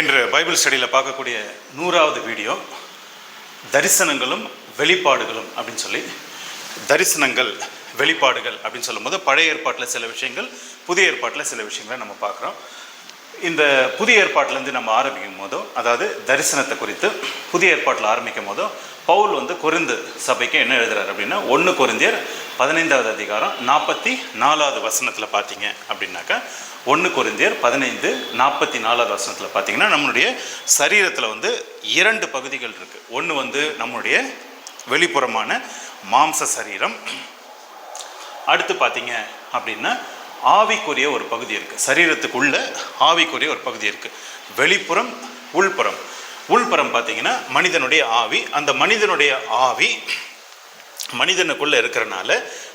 இன்று பைபிள் ஸ்டடியில் பார்க்கக்கூடிய 100வது வீடியோ தரிசனங்களும் வெளிப்பாடுகளும் அப்படின்னு சொல்லி, தரிசனங்கள் வெளிப்பாடுகள் அப்படின்னு சொல்லும்போது பழைய ஏற்பாட்டில் சில விஷயங்கள், புதிய ஏற்பாட்டில் சில விஷயங்களை நம்ம பார்க்குறோம். இந்த புதிய ஏற்பாட்டிலேருந்து நம்ம ஆரம்பிக்கும் போதோ, அதாவது தரிசனத்தை குறித்து புதிய ஏற்பாட்டில் ஆரம்பிக்கும் போதோ பவுல் கொரிந்து சபைக்கு என்ன எழுதுறாரு அப்படின்னா, 1 கொரிந்தியர் 15வது அதிகாரம் 44வது வசனத்தில் பார்த்தீங்க அப்படின்னாக்கா, 1 கொரிந்தியர் 15:44வது வசனத்தில் பார்த்தீங்கன்னா, நம்மளுடைய சரீரத்தில் 2 பகுதிகள் இருக்குது. ஒன்று நம்முடைய வெளிப்புறமான மாம்ச சரீரம், அடுத்து பார்த்தீங்க அப்படின்னா ஆவிக்குரிய ஒரு பகுதி இருக்குது. சரீரத்துக்குள்ள ஆவிக்குரிய ஒரு பகுதி இருக்குது. வெளிப்புறம், உள்புறம். உள்புறம் பார்த்தீங்கன்னா மனிதனுடைய ஆவி. அந்த மனிதனுடைய ஆவி மனிதனுக்குள்ளே இருக்கிறனால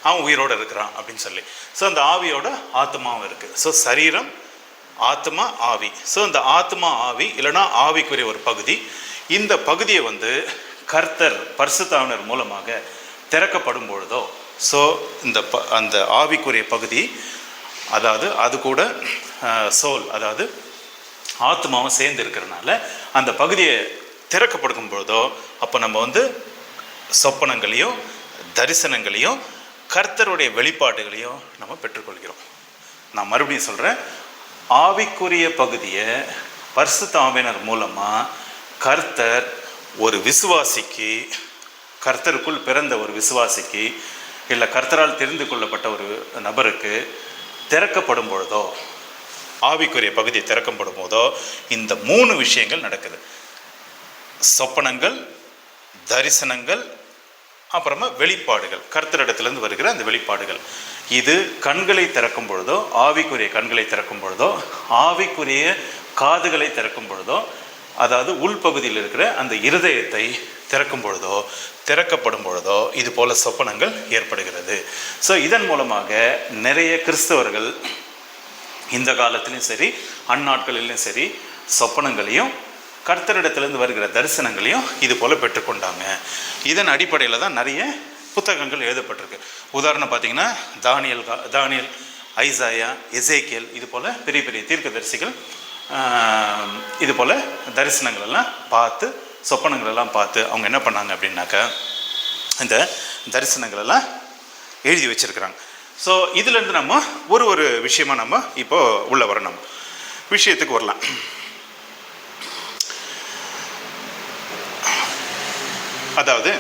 அவன் உயிரோடு இருக்கிறான் அப்படின்னு சொல்லி. ஸோ அந்த ஆவியோட ஆத்மாவும் இருக்குது. ஸோ சரீரம், ஆத்மா, ஆவி. ஸோ அந்த ஆத்மா, ஆவி இல்லைனா ஆவிக்குரிய ஒரு பகுதி. இந்த பகுதியை கர்த்தர் பரிசுத்தாவினர் மூலமாக திறக்கப்படும் பொழுதோ, ஸோ அந்த ஆவிக்குரிய பகுதி, அதாவது அது கூட சோல், அதாவது ஆத்மாவும் சேர்ந்து இருக்கிறனால அந்த பகுதியை திறக்கப்படும் பொழுதோ, அப்போ நம்ம சொப்பனங்களையும் தரிசனங்களையும் கர்த்தருடைய வெளிப்பாடுகளையும் நம்ம பெற்றுக்கொள்கிறோம். நான் மறுபடியும் சொல்கிறேன், ஆவிக்குரிய பகுதியை பரிசுத்த ஆவியினர் மூலமாக கர்த்தர் ஒரு விசுவாசிக்கு, கர்த்தருக்குள் பிறந்த ஒரு விசுவாசிக்கு இல்லை கர்த்தரால் தெரிந்து கொள்ளப்பட்ட ஒரு நபருக்கு திறக்கப்படும் பொழுதோ, ஆவிக்குரிய பகுதி திறக்கப்படும் போதோ இந்த 3 விஷயங்கள் நடக்குது. சொப்பனங்கள், தரிசனங்கள், அப்புறமா வெளிப்பாடுகள், கர்த்தரிடத்திலிருந்து வருகிற அந்த வெளிப்பாடுகள். இது கண்களை திறக்கும் பொழுதோ, ஆவிக்குரிய கண்களை திறக்கும் பொழுதோ, ஆவிக்குரிய காதுகளை திறக்கும் பொழுதோ, அதாவது உள்பகுதியில் இருக்கிற அந்த இருதயத்தை திறக்கும் பொழுதோ, திறக்கப்படும் பொழுதோ இது போல சொப்பனங்கள் ஏற்படுகிறது. ஸோ இதன் மூலமாக நிறைய கிறிஸ்தவர்கள் இந்த காலத்திலையும் சரி, அந்நாட்களிலும் சரி, சொப்பனங்களையும் கர்த்தரிடத்திலிருந்து வருகிற தரிசனங்களையும் இது போல் பெற்றுக்கொண்டாங்க. இதன் அடிப்படையில் தான் நிறைய புத்தகங்கள் எழுதப்பட்டிருக்கு. உதாரணம் பார்த்திங்கன்னா தானியல், ஐசாயா, எசேக்கியல், இது போல் பெரிய பெரிய தீர்க்கதரிசிகள் இது போல் தரிசனங்கள் எல்லாம் பார்த்து, சொப்பனங்கள் எல்லாம் பார்த்து அவங்க என்ன பண்ணாங்க அப்படின்னாக்கா, இந்த தரிசனங்கள் எல்லாம் எழுதி வச்சிருக்கிறாங்க. ஸோ இதிலேருந்து நம்ம ஒரு விஷயமா நம்ம இப்போ உள்ள வரணும், விஷயத்துக்கு வரலாம். அதாவது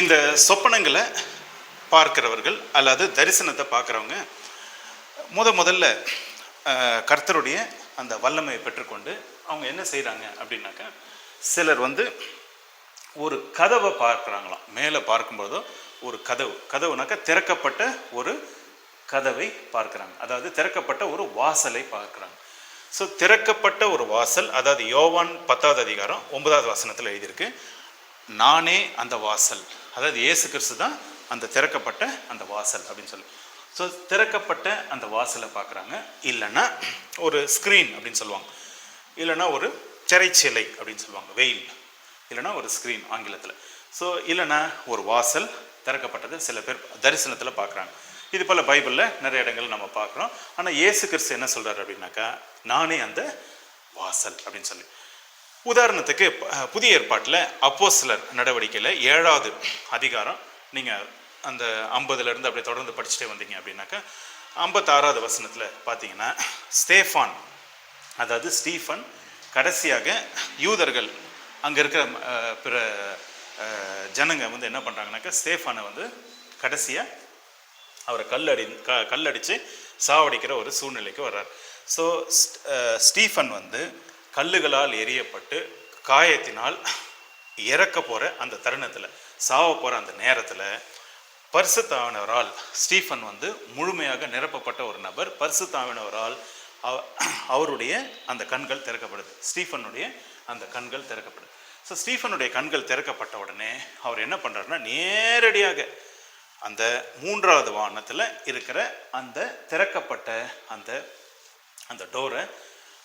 இந்த சொப்பனங்களை பார்க்கிறவர்கள் அல்லது தரிசனத்தை பார்க்குறவங்க முதல்ல கர்த்தருடைய அந்த வல்லமையை பெற்றுக்கொண்டு அவங்க என்ன செய்கிறாங்க அப்படின்னாக்கா, சிலர் ஒரு கதவை பார்க்குறாங்களாம். மேலே பார்க்கும்போதோ ஒரு கதவுனாக்கா திறக்கப்பட்ட ஒரு கதவை பார்க்குறாங்க, அதாவது திறக்கப்பட்ட ஒரு வாசலை பார்க்குறாங்க. ஸோ திறக்கப்பட்ட ஒரு வாசல், அதாவது யோவான் 10வது அதிகாரம் 9வது வசனத்தில் எழுதியிருக்கு, நானே அந்த வாசல். அதாவது இயேசு கிறிஸ்து தான் அந்த திறக்கப்பட்ட அந்த வாசல் அப்படின்னு சொல்லி. ஸோ திறக்கப்பட்ட அந்த வாசலை பார்க்குறாங்க. இல்லைன்னா ஒரு ஸ்க்ரீன் அப்படின்னு சொல்லுவாங்க, இல்லைன்னா ஒரு திரைச்சிலை அப்படின்னு சொல்லுவாங்க, வெயில், இல்லைன்னா ஒரு ஸ்க்ரீன் ஆங்கிலத்தில். ஸோ இல்லைன்னா ஒரு வாசல் திறக்கப்பட்டது சில பேர் தரிசனத்தில் பார்க்குறாங்க. இது போல் பைபிளில் நிறைய இடங்கள் நம்ம பார்க்குறோம். ஆனால் இயேசு கிறிஸ்து என்ன சொல்கிறார் அப்படின்னாக்கா, நானே அந்த வாசல் அப்படின்னு சொல்லி. உதாரணத்துக்கு புதிய ஏற்பாட்டில் அப்போஸ்தலர் நடவடிக்கையில் 7வது அதிகாரம் நீங்கள் அந்த 50லேருந்து அப்படியே தொடர்ந்து படிச்சுட்டே வந்தீங்க அப்படின்னாக்கா, 56வது வசனத்தில் பார்த்தீங்கன்னா, ஸ்தேஃபான், அதாவது ஸ்டீஃபன் கடைசியாக யூதர்கள் அங்கே இருக்கிற பிற ஜனங்க என்ன பண்ணுறாங்கனாக்கா, ஸ்தேஃபானை கடைசியாக அவரை கல்லடித்து சாவடிக்கிற ஒரு சூழ்நிலைக்கு வர்றார். ஸோ ஸ்டீஃபன் கல்லுகளால் எரியப்பட்டு காயத்தினால் இறக்க போகிற அந்த தருணத்தில், சாவ போகிற அந்த நேரத்தில் பரிசுத்த ஆவியானவரால் ஸ்டீஃபன் முழுமையாக நிரப்பப்பட்ட ஒரு நபர். பரிசுத்த ஆவியானவரால் அவருடைய அந்த கண்கள் திறக்கப்படுது, ஸ்டீஃபனுடைய அந்த கண்கள் திறக்கப்படுது. ஸோ ஸ்டீஃபனுடைய கண்கள் திறக்கப்பட்ட உடனே அவர் என்ன பண்ணுறாருன்னா, நேரடியாக அந்த 3வது வானத்தில் இருக்கிற அந்த திறக்கப்பட்ட அந்த டோரை,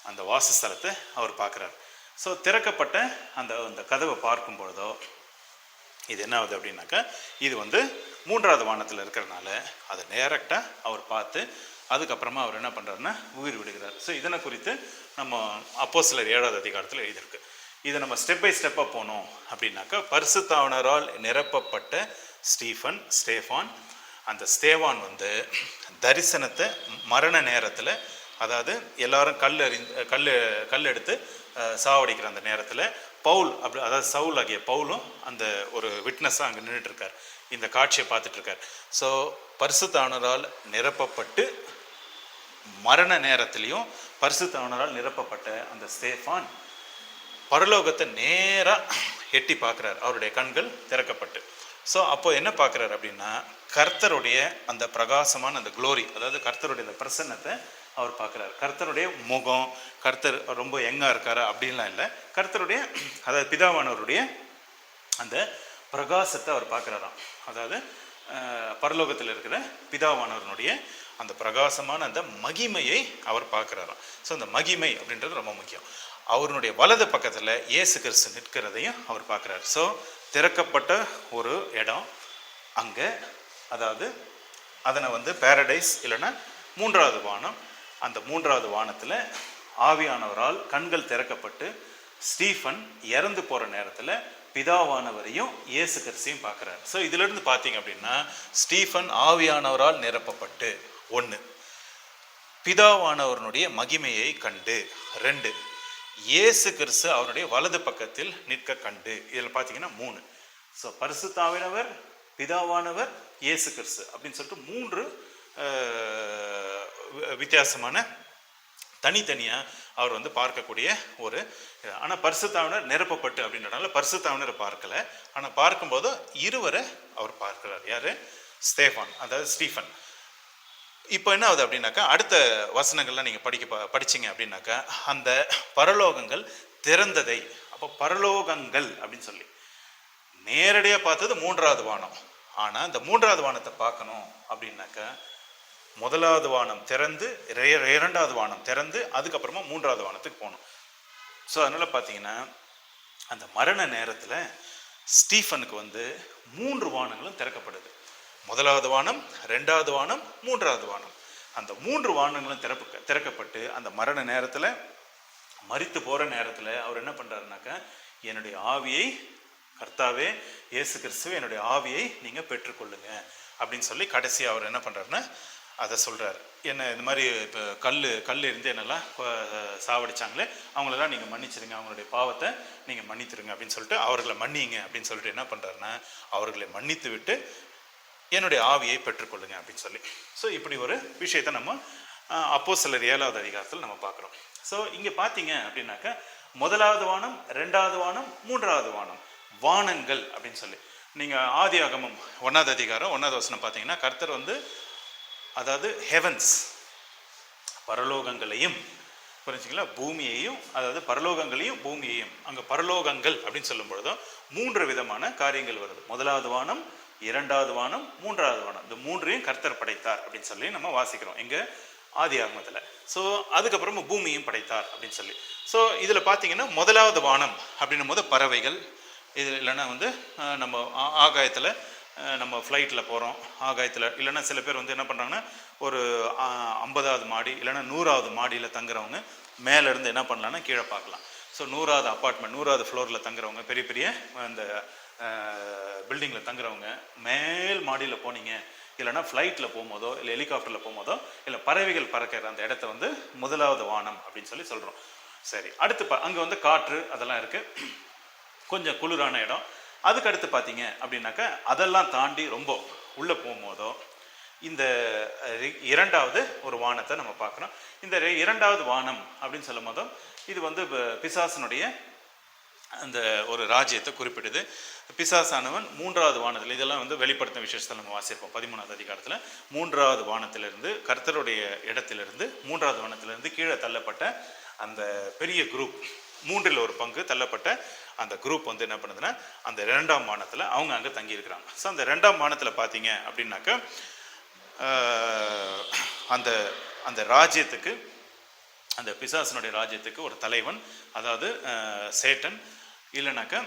அந்த வாசஸ்தலத்தை அவர் பார்க்குறார். ஸோ திறக்கப்பட்ட அந்த கதவை பார்க்கும் பொழுதோ இது என்ன ஆகுது அப்படின்னாக்கா, இது 3வது வானத்தில் இருக்கிறனால அதை டைரெக்டாக அவர் பார்த்து அதுக்கப்புறமா அவர் என்ன பண்ணுறாருன்னா உயிர் விடுகிறார். ஸோ இதனை குறித்து நம்ம அப்போஸ்தலர் 7வது அதிகாரத்தில் எழுதியிருக்கு. இதை நம்ம ஸ்டெப் பை ஸ்டெப்பாக போனோம் அப்படின்னாக்கா, பரிசுத்தாவினரால் நிரப்பப்பட்ட ஸ்டேஃபான், அந்த ஸ்தேவான் வந்து தரிசனத்தை மரண நேரத்தில், அதாவது எல்லாரும் கல் எடுத்து சாவடிக்கிற அந்த நேரத்தில் பவுல் அதாவது சவுல் ஆகிய பவுலும் அந்த ஒரு விட்னஸாக அங்கே நின்றுட்டு இருக்கார், இந்த காட்சியை பார்த்துட்டு இருக்கார். ஸோ பரிசுத்தாவினரால் நிரப்பப்பட்டு மரண நேரத்திலையும் பரிசுத்தாவினரால் நிரப்பப்பட்ட அந்த ஸ்தேஃபான் பரலோகத்தை நேராக எட்டி பார்க்குறார், அவருடைய கண்கள் திறக்கப்பட்டு. ஸோ அப்போ என்ன பார்க்குறாரு அப்படின்னா, கர்த்தருடைய அந்த பிரகாசமான அந்த குளோரி, அதாவது கர்த்தருடைய அந்த பிரசன்னத்தை அவர் பார்க்குறாரு. கர்த்தருடைய முகம், கர்த்தர் ரொம்ப யங்காக இருக்காரா அப்படின்லாம் இல்லை, கர்த்தருடைய அதாவது பிதாவானவருடைய அந்த பிரகாசத்தை அவர் பார்க்குறாராம். அதாவது பரலோகத்தில் இருக்கிற பிதாவானவருடைய அந்த பிரகாசமான அந்த மகிமையை அவர் பார்க்குறாராம். ஸோ அந்த மகிமை அப்படின்றது ரொம்ப முக்கியம். அவருடைய வலது பக்கத்தில் இயேசு கிறிஸ்து நிற்கிறதையும் அவர் பார்க்குறாரு. ஸோ திறக்கப்பட்ட ஒரு இடம் அங்கே, அதாவது அதனை வந்து பேரடைஸ் இல்லைன்னா 3வது வானம். அந்த 3வது வானத்தில் ஆவியானவரால் கண்கள் திறக்கப்பட்டு ஸ்டீஃபன் இறந்து போகிற நேரத்தில் பிதாவானவரையும் இயேசு கிறிஸ்தையும் பார்க்குறாரு. ஸோ இதிலிருந்து பார்த்தீங்க அப்படின்னா, ஸ்டீஃபன் ஆவியானவரால் நிரப்பப்பட்டு 1, பிதாவானவருடைய மகிமையை கண்டு 2, இயேசு கிறிஸ்து அவருடைய வலது பக்கத்தில் நிற்க கண்டு. இதில் பார்த்தீங்கன்னா 3. ஸோ பரிசுத்தாவினவர், பிதாவானவர், இயேசு கிறிஸ்து அப்படின்னு சொல்லிட்டு 3 வித்தியாசமான தனித்தனியாக அவர் வந்து பார்க்கக்கூடிய ஒரு. ஆனால் பரிசுத்தாவினர் நிரப்பப்பட்டு அப்படின்றனால பரிசுத்தாவினரை பார்க்கலை, ஆனால் பார்க்கும்போது இருவரை அவர் பார்க்கிறார். யார்? ஸ்தேஃபான், அதாவது ஸ்டீஃபன். இப்போ என்ன ஆகுது அப்படின்னாக்கா, அடுத்த வசனங்கள்லாம் நீங்கள் படிச்சிங்க அப்படின்னாக்கா, அந்த பரலோகங்கள் திறந்ததை, அப்போ பரலோகங்கள் அப்படின்னு சொல்லி நேரடியாக பார்த்தது 3வது வானம். ஆனால் இந்த 3வது வானத்தை பார்க்கணும் அப்படின்னாக்கா, 1வது வானம் திறந்து 2வது வானம் திறந்து அதுக்கப்புறமா 3வது வானத்துக்கு போகணும். ஸோ அதனால் பார்த்தீங்கன்னா, அந்த மரண நேரத்தில் ஸ்டீஃபனுக்கு வந்து 3 வானங்களும் திறக்கப்படுது. 1வது வானம், 2வது வானம், 3வது வானம். அந்த 3 வானங்களும் திறக்கப்பட்டு அந்த மரண நேரத்தில், மரித்து போகிற நேரத்தில் அவர் என்ன பண்ணுறாருனாக்கா, என்னுடைய ஆவியை, கர்த்தாவே இயேசு கிறிஸ்துவே என்னுடைய ஆவியை நீங்கள் பெற்றுக்கொள்ளுங்க அப்படின்னு சொல்லி கடைசி அவர் என்ன பண்ணுறாருன்னா அதை சொல்கிறார். என்ன இந்த மாதிரி இப்போ கல் இருந்து என்னெல்லாம் சாவடிச்சாங்களே அவங்களெல்லாம் நீங்கள் மன்னிச்சிருங்க, அவங்களுடைய பாவத்தை நீங்கள் மன்னித்துருங்க அப்படின்னு சொல்லிட்டு அவர்களை மன்னிங்க அப்படின்னு சொல்லிட்டு என்ன பண்ணுறாருன்னா, அவர்களை மன்னித்து விட்டு என்னுடைய ஆவியை பெற்றுக்கொள்ளுங்க அப்படின்னு சொல்லி. ஸோ இப்படி ஒரு விஷயத்தை நம்ம அப்போஸ்தலர் 7வது அதிகாரத்தில் நம்ம பார்க்குறோம். ஸோ இங்கே பார்த்தீங்க அப்படின்னாக்கா, 1வது வானம், 2வது வானம், 3வது வானம், வானங்கள் அப்படின்னு சொல்லி நீங்கள் ஆதியாகமம் 1வது அதிகாரம் 1வது வசனம் பார்த்தீங்கன்னா, கர்த்தர் வந்து அதாவது ஹெவன்ஸ் பரலோகங்களையும், புரிஞ்சுங்களா, பூமியையும், அதாவது பரலோகங்களையும் பூமியையும், அங்கே பரலோகங்கள் அப்படின்னு சொல்லும் பொழுதும் 3 விதமான காரியங்கள் வருது. 1வது வானம், 2வது வானம், 3வது வானம், இந்த 3ஐயும் கர்த்தர் படைத்தார் அப்படின்னு சொல்லி நம்ம வாசிக்கிறோம் எங்க ஆதியாகமத்தில். ஸோ அதுக்கப்புறமா பூமியும் படைத்தார் அப்படின்னு சொல்லி. ஸோ இதில் பார்த்தீங்கன்னா 1வது வானம் அப்படின்னும் போது பறவைகள், இது இல்லைன்னா வந்து நம்ம ஆகாயத்தில் நம்ம ஃப்ளைட்டில் போகிறோம், ஆகாயத்தில் இல்லைன்னா சில பேர் வந்து என்ன பண்ணுறாங்கன்னா, ஒரு 50வது மாடி இல்லைன்னா 100வது மாடியில் தங்குறவங்க மேலேருந்து என்ன பண்ணலான்னா கீழே பார்க்கலாம். ஸோ 100வது அப்பார்ட்மெண்ட், 100வது ஃப்ளோரில் தங்குறவங்க, பெரிய பெரிய அந்த பில்டிங்கில் தங்குறவங்க மேல் மாடியில் போனீங்க, இல்லைன்னா ஃப்ளைட்டில் போகும்போதோ இல்லை ஹெலிகாப்டரில் போகும்போதோ இல்லை பறவைகள் பறக்கிற அந்த இடத்த வந்து 1வது வானம் அப்படின்னு சொல்லி சொல்கிறோம். சரி, அடுத்து அங்கே வந்து காற்று அதெல்லாம் இருக்குது, கொஞ்சம் குளிரான இடம். அதுக்கு அடுத்து பார்த்தீங்க அப்படின்னாக்கா, அதெல்லாம் தாண்டி ரொம்ப உள்ளே போகும்போதோ இந்த 2வது ஒரு வானத்தை நம்ம பார்க்குறோம். இந்த 2வது வானம் அப்படின்னு சொல்லும் போதும் இது வந்து பிசாசனுடைய அந்த ஒரு ராஜ்யத்தை குறிப்பிடுது. பிசாசானவன் 3வது வானத்தில், இதெல்லாம் வந்து வெளிப்படுத்தின விசேஷத்தில் நம்ம வாசிப்போம் 13வது அதிகாரத்தில், 3வது வானத்திலிருந்து கர்த்தருடைய இடத்திலிருந்து 3வது வானத்திலிருந்து கீழே தள்ளப்பட்ட அந்த பெரிய குரூப், 3ல் ஒரு பங்கு தள்ளப்பட்ட அந்த குரூப் வந்து என்ன பண்ணுதுன்னா, அந்த 2ஆம் வானத்தில் அவங்க அங்கே தங்கியிருக்கிறாங்க. ஸோ அந்த 2ஆம் வானத்தில் பார்த்தீங்க அப்படின்னாக்கா, அந்த அந்த ராஜ்யத்துக்கு, அந்த பிசாசனுடைய ராஜ்யத்துக்கு ஒரு தலைவன், அதாவது சேட்டன் இல்லைனாக்கா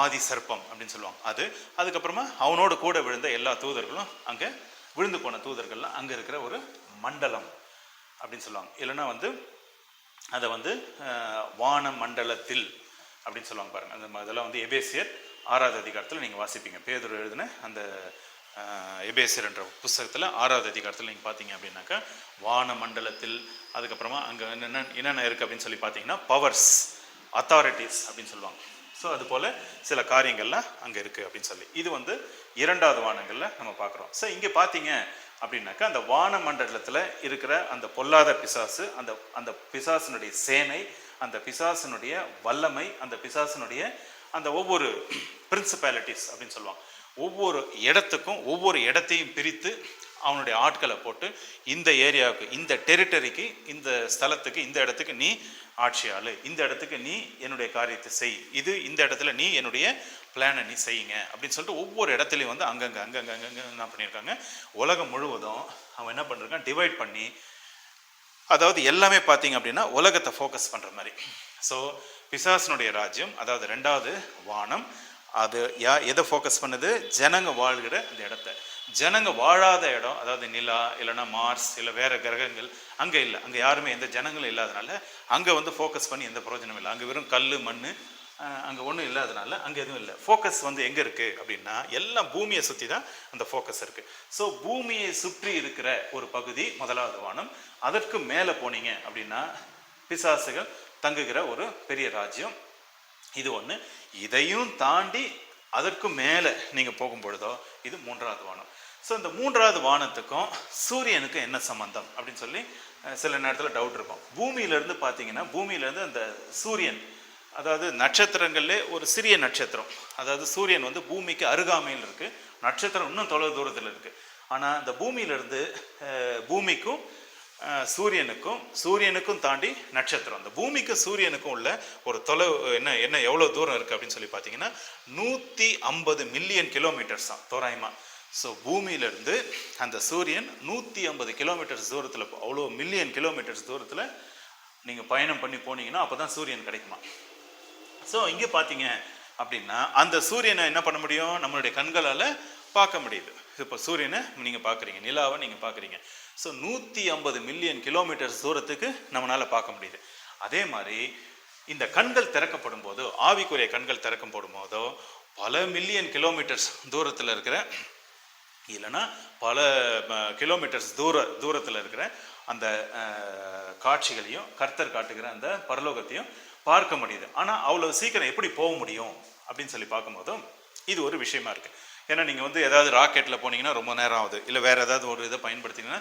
ஆதி சர்ப்பம் அப்படின்னு சொல்லுவாங்க அது. அதுக்கப்புறமா அவனோடு கூட விழுந்த எல்லா தூதர்களும், அங்கே விழுந்து போன தூதர்கள்லாம் அங்கே இருக்கிற ஒரு மண்டலம், அப்படின்னு சொல்லுவாங்க. இல்லைன்னா வந்து அதை வந்து வான மண்டலத்தில் அப்படின்னு சொல்லுவாங்க பாருங்கள். அந்த இதெல்லாம் வந்து எபேசியர் 6வது அதிகாரத்தில் நீங்கள் வாசிப்பீங்க. பேதுரு எழுதின அந்த எபேசியர் என்ற புஸ்தகத்தில் 6வது அதிகாரத்தில் நீங்கள் பார்த்தீங்க அப்படின்னாக்கா வான மண்டலத்தில், அதுக்கப்புறமா அங்கே என்னென்ன இருக்குது அப்படின்னு சொல்லி பார்த்தீங்கன்னா பவர்ஸ், அத்தாரிட்டிஸ் அப்படின்னு சொல்லுவாங்க. ஸோ அதுபோல் சில காரியங்கள்லாம் அங்கே இருக்குது அப்படின்னு சொல்லி இது வந்து 2வது வானங்களில் நம்ம பார்க்குறோம். ஸோ இங்கே பார்த்தீங்க அப்படின்னாக்கா அந்த வான மண்டலத்தில் இருக்கிற அந்த பொல்லாத பிசாசு, அந்த பிசாசினுடைய சேனை, அந்த பிசாசினுடைய வல்லமை, அந்த பிசாசினுடைய அந்த ஒவ்வொரு பிரின்சிபாலிட்டிஸ் அப்படின்னு சொல்லுவாங்க. ஒவ்வொரு இடத்துக்கும் ஒவ்வொரு இடத்தையும் பிரித்து அவனுடைய ஆட்களை போட்டு இந்த ஏரியாவுக்கு, இந்த டெரிட்டரிக்கு, இந்த ஸ்தலத்துக்கு, இந்த இடத்துக்கு நீ ஆட்சியாளு, இந்த இடத்துக்கு நீ என்னுடைய காரியத்தை செய், இது இந்த இடத்துல நீ என்னுடைய பிளானை நீ செய்யுங்க அப்படின்னு சொல்லிட்டு ஒவ்வொரு இடத்துலையும் வந்து அங்கங்கே என்ன பண்ணியிருக்காங்க. உலகம் முழுவதும் அவன் என்ன பண்ணிருக்கான், டிவைட் பண்ணி, அதாவது எல்லாமே பார்த்தீங்க அப்படின்னா உலகத்தை ஃபோக்கஸ் பண்ணுற மாதிரி. ஸோ பிசாசனுடைய ராஜ்யம், அதாவது 2வது வானம், அது எதை ஃபோக்கஸ் பண்ணுது, ஜனங்க வாழ்கிற அந்த இடத்த. ஜனங்க வாழாத இடம், அதாவது நிலா இல்லைன்னா மார்ஸ் இல்லை வேறு கிரகங்கள் அங்கே இல்லை, அங்கே யாருமே எந்த ஜனங்களும் இல்லாதனால அங்கே வந்து ஃபோக்கஸ் பண்ணி எந்த பிரயோஜனமும் இல்லை. அங்கே வெறும் கல் மண், அங்கே ஒன்றும் இல்லாதனால அங்கே எதுவும் இல்லை. ஃபோக்கஸ் வந்து எங்கே இருக்குது அப்படின்னா எல்லாம் பூமியை சுற்றி தான் அந்த ஃபோக்கஸ் இருக்குது. ஸோ பூமியை சுற்றி இருக்கிற ஒரு பகுதி 1வது வானம். அதற்கு மேலே போனீங்க அப்படின்னா பிசாசுகள் தங்குகிற ஒரு பெரிய ராஜ்யம், இது ஒன்று. இதையும் தாண்டி அதற்கு மேலே நீங்கள் போகும்பொழுதோ இது 3வது வானம். ஸோ இந்த 3வது வானத்துக்கும் சூரியனுக்கும் என்ன சம்பந்தம் அப்படின்னு சொல்லி சில நேரத்தில் டவுட் இருக்கும். பூமியிலேருந்து பார்த்தீங்கன்னா, பூமியிலேருந்து அந்த சூரியன், அதாவது நட்சத்திரங்கள்லே ஒரு சிறிய நட்சத்திரம், அதாவது சூரியன் வந்து பூமிக்கு அருகாமையில் இருக்குது, நட்சத்திரம் இன்னும் தொலைவு தூரத்தில் இருக்குது. ஆனால் இந்த பூமியிலேருந்து பூமிக்கும் சூரியனுக்கும் தாண்டி நட்சத்திரம், அந்த பூமிக்கும் சூரியனுக்கும் உள்ள ஒரு தொலைவு என்ன எவ்வளோ தூரம் இருக்குது அப்படின்னு சொல்லி பார்த்தீங்கன்னா 150 மில்லியன் கிலோமீட்டர்ஸ் தான் தோராயமாக. ஸோ பூமியிலேருந்து அந்த சூரியன் 150 கிலோமீட்டர்ஸ் தூரத்தில், அவ்வளோ மில்லியன் கிலோமீட்டர்ஸ் தூரத்தில் நீங்கள் பயணம் பண்ணி போனீங்கன்னா அப்போ தான் சூரியன் கிடைக்குமா. ஸோ இங்கே பார்த்தீங்க அப்படின்னா அந்த சூரியனை என்ன பண்ண முடியும், நம்மளுடைய கண்களால் பார்க்க முடியுது. இப்போ சூரியனை நீங்கள் பார்க்குறீங்க, நிலாவை நீங்கள் பார்க்குறீங்க. ஸோ 150 மில்லியன் கிலோமீட்டர்ஸ் தூரத்துக்கு நம்மளால் பார்க்க முடியுது. அதே மாதிரி இந்த கண்கள் திறக்கப்படும் போதோ, ஆவிக்குரிய கண்கள் திறக்கப்படும் போதோ பல மில்லியன் கிலோமீட்டர்ஸ் தூரத்தில் இருக்கிற, இல்லைன்னா பல கிலோமீட்டர்ஸ் தூரத்தில் இருக்கிற அந்த காட்சிகளையும் கர்த்தர் காட்டுகிற அந்த பரலோகத்தையும் பார்க்க முடியுது. ஆனால் அவ்வளோ சீக்கிரம் எப்படி போக முடியும் அப்படின்னு சொல்லி பார்க்கும்போதும் இது ஒரு விஷயமா இருக்குது. ஏன்னா நீங்கள் வந்து ஏதாவது ராக்கெட்டில் போனீங்கன்னா ரொம்ப நேரம் ஆகுது, இல்லை வேறு ஏதாவது ஒரு இதை பயன்படுத்திங்கன்னா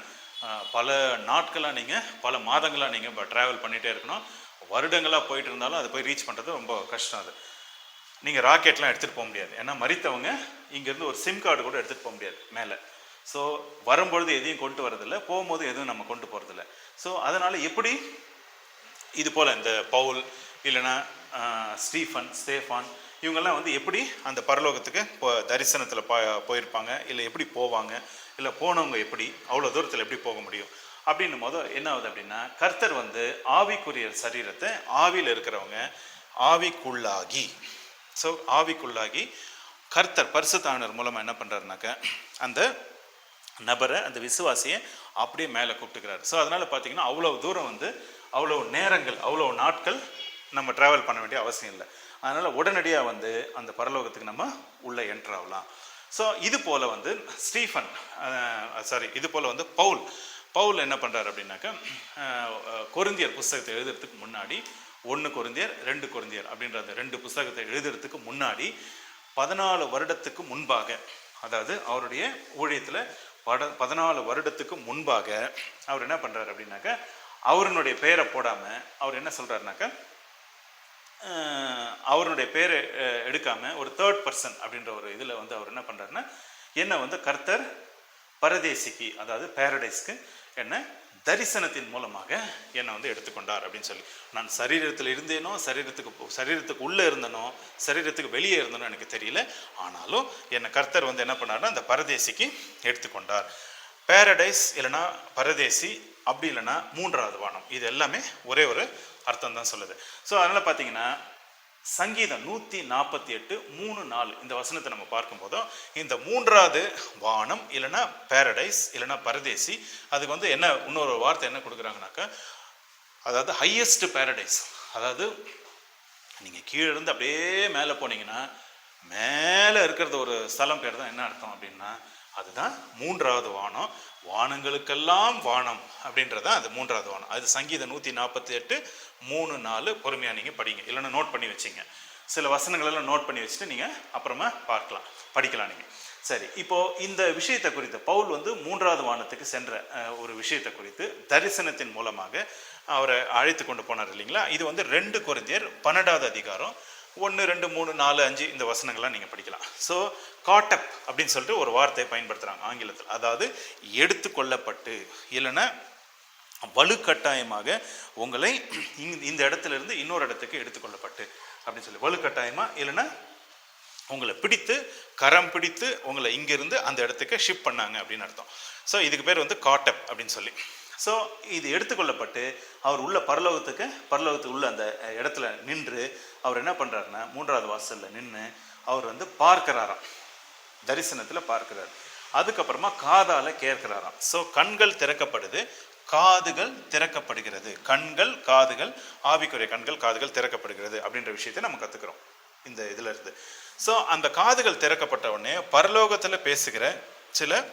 பல நாட்களாக நீங்கள், பல மாதங்களாக நீங்கள் இப்போ ட்ராவல் பண்ணிகிட்டே இருக்கணும். வருடங்களாக போயிட்டு இருந்தாலும் அதை போய் ரீச் பண்ணுறது ரொம்ப கஷ்டம். அது நீங்கள் ராக்கெட்லாம் எடுத்துகிட்டு போக முடியாது, ஏன்னா மறித்தவங்க இங்கேருந்து ஒரு சிம் கார்டு கூட எடுத்துகிட்டு போக முடியாது மேலே. ஸோ வரும்பொழுது எதையும் கொண்டு வரதில்லை, போகும்போது எதுவும் நம்ம கொண்டு போகிறதில்ல. ஸோ அதனால் எப்படி இது போல் இந்த பவுல் இல்லைன்னா ஸ்டேஃபான் இவங்கெல்லாம் வந்து எப்படி அந்த பரலோகத்துக்கு தரிசனத்தில் போயிருப்பாங்க, இல்லை எப்படி போவாங்க, இல்லை போனவங்க எப்படி அவ்வளோ தூரத்தில் எப்படி போக முடியும் அப்படின்னும் போது என்ன ஆகுது அப்படின்னா, கர்த்தர் வந்து ஆவிக்குரிய சரீரத்தை, ஆவியில் இருக்கிறவங்க ஆவிக்குள்ளாகி, ஸோ ஆவிக்குள்ளாகி கர்த்தர் பரிசுத்தாவினர் மூலமாக என்ன பண்ணுறாருனாக்க அந்த நபரை, அந்த விசுவாசியை அப்படியே மேலே கூப்பிட்டுக்கிறாரு. ஸோ அதனால் பார்த்தீங்கன்னா அவ்வளோ தூரம் வந்து அவ்வளோ நேரங்கள், அவ்வளோ நாட்கள் நம்ம ட்ராவல் பண்ண வேண்டிய அவசியம் இல்லை. அதனால் உடனடியாக வந்து அந்த பரலோகத்துக்கு நம்ம உள்ளே என்ட்ரு ஆகலாம். ஸோ இது போல் வந்து இது போல் வந்து பவுல் என்ன பண்ணுறாரு அப்படின்னாக்கா, கொரிந்தியர் புஸ்தகத்தை எழுதுறதுக்கு முன்னாடி 1 கொரிந்தியர் 2 கொரிந்தியர் அப்படின்ற அந்த 2 புஸ்தகத்தை எழுதுறதுக்கு முன்னாடி 14 வருடத்துக்கு முன்பாக, அதாவது அவருடைய ஊழியத்தில் 14 வருடத்துக்கு முன்பாக அவர் என்ன பண்ணுறாரு அப்படின்னாக்கா, அவருடைய பேரை போடாமல் அவர் என்ன சொல்கிறாருனாக்கா, அவருடைய பேரை எடுக்காமல் ஒரு 3rd பர்சன் அப்படின்ற ஒரு இதில் வந்து அவர் என்ன பண்ணுறாருன்னா, என்னை வந்து கர்த்தர் பரதேசிக்கு, அதாவது பேரடைஸ்க்கு என்ன தரிசனத்தின் மூலமாக என்னை வந்து எடுத்துக்கொண்டார் அப்படின்னு சொல்லி. நான் சரீரத்தில் இருந்தேனோ, சரீரத்துக்கு உள்ளே இருந்தனோ, சரீரத்துக்கு வெளியே இருந்தனோ எனக்கு தெரியல, ஆனாலும் என்னை கர்த்தர் வந்து என்ன பண்ணார்னா அந்த பரதேசிக்கு எடுத்துக்கொண்டார். பேரடைஸ் இல்லைன்னா பரதேசி, அப்படி இல்லைன்னா 3வது வானம், இது எல்லாமே ஒரே ஒரு அர்த்தம் தான் சொல்லுது. ஸோ அதனால் பார்த்தீங்கன்னா சங்கீதம் 148 3-4 இந்த வசனத்தை நம்ம பார்க்கும்போதும் இந்த மூன்றாவது வானம் இல்லைன்னா பேரடைஸ் இல்லைன்னா பரதேசி, அதுக்கு வந்து என்ன இன்னொரு வார்த்தை என்ன கொடுக்குறாங்கனாக்கா, அதாவது ஹையஸ்ட் பேரடைஸ். அதாவது நீங்கள் கீழே இருந்து அப்படியே மேலே போனீங்கன்னா மேலே இருக்கிறது ஒரு ஸ்தலம் பேர் தான் என்ன அர்த்தம் அப்படின்னா அதுதான் மூன்றாவது வானம். வானங்களுக்கெல்லாம் வானம் அப்படின்றதான் அது மூன்றாவது வானம். அது சங்கீதம் 148 3-4 பொறுமையாக நீங்கள் படிங்க, இல்லைன்னா நோட் பண்ணி வச்சிங்க. சில வசனங்களெல்லாம் நோட் பண்ணி வச்சுட்டு நீங்கள் அப்புறமா படிக்கலாம் நீங்கள். சரி, இப்போது இந்த விஷயத்தை குறித்து பவுல் வந்து மூன்றாவது வானத்துக்கு சென்ற ஒரு விஷயத்தை குறித்து தரிசனத்தின் மூலமாக அவரை அழைத்து கொண்டு போனார் இல்லைங்களா. இது வந்து 2 கொரிந்தியர் 12வது அதிகாரம் 1, 2, 3, 4, 5 இந்த வசனங்கள்லாம் நீங்கள் படிக்கலாம். ஸோ காட்டப் அப்படின்னு சொல்லிட்டு ஒரு வார்த்தையை பயன்படுத்துகிறாங்க ஆங்கிலத்தில். அதாவது எடுத்துக்கொள்ளப்பட்டு இல்லைன்னா வலுக்கட்டாயமாக உங்களை இந்த இடத்துல இருந்து இன்னொரு இடத்துக்கு எடுத்துக்கொள்ளப்பட்டு அப்படின்னு சொல்லி வலுக்கட்டாயமாக இல்லைன்னா உங்களை பிடித்து கரம் பிடித்து உங்களை இங்கிருந்து அந்த இடத்துக்கு ஷிப் பண்ணாங்க அப்படின்னு அர்த்தம். ஸோ இதுக்கு பேர் வந்து காட்டப் அப்படின்னு சொல்லி. ஸோ இது எடுத்துக்கொள்ளப்பட்டு அவர் உள்ள பரலோகத்துக்கு உள்ள அந்த இடத்துல நின்று அவர் என்ன பண்ணுறாருன்னா மூன்றாவது வாசலில் நின்று அவர் வந்து பார்க்கிறாராம், தரிசனத்தில் பார்க்கிறார். அதுக்கப்புறமா காதால் கேட்கிறாராம். ஸோ கண்கள் திறக்கப்படுது, காதுகள் திறக்கப்படுகிறது. கண்கள் காதுகள் ஆவிக்குரிய கண்கள் காதுகள் திறக்கப்படுகிறது அப்படின்ற விஷயத்தை நம்ம கற்றுக்கிறோம் இந்த இதில் இருந்து. ஸோ அந்த காதுகள் திறக்கப்பட்ட உடனே பரலோகத்தில் பேசுகிற சில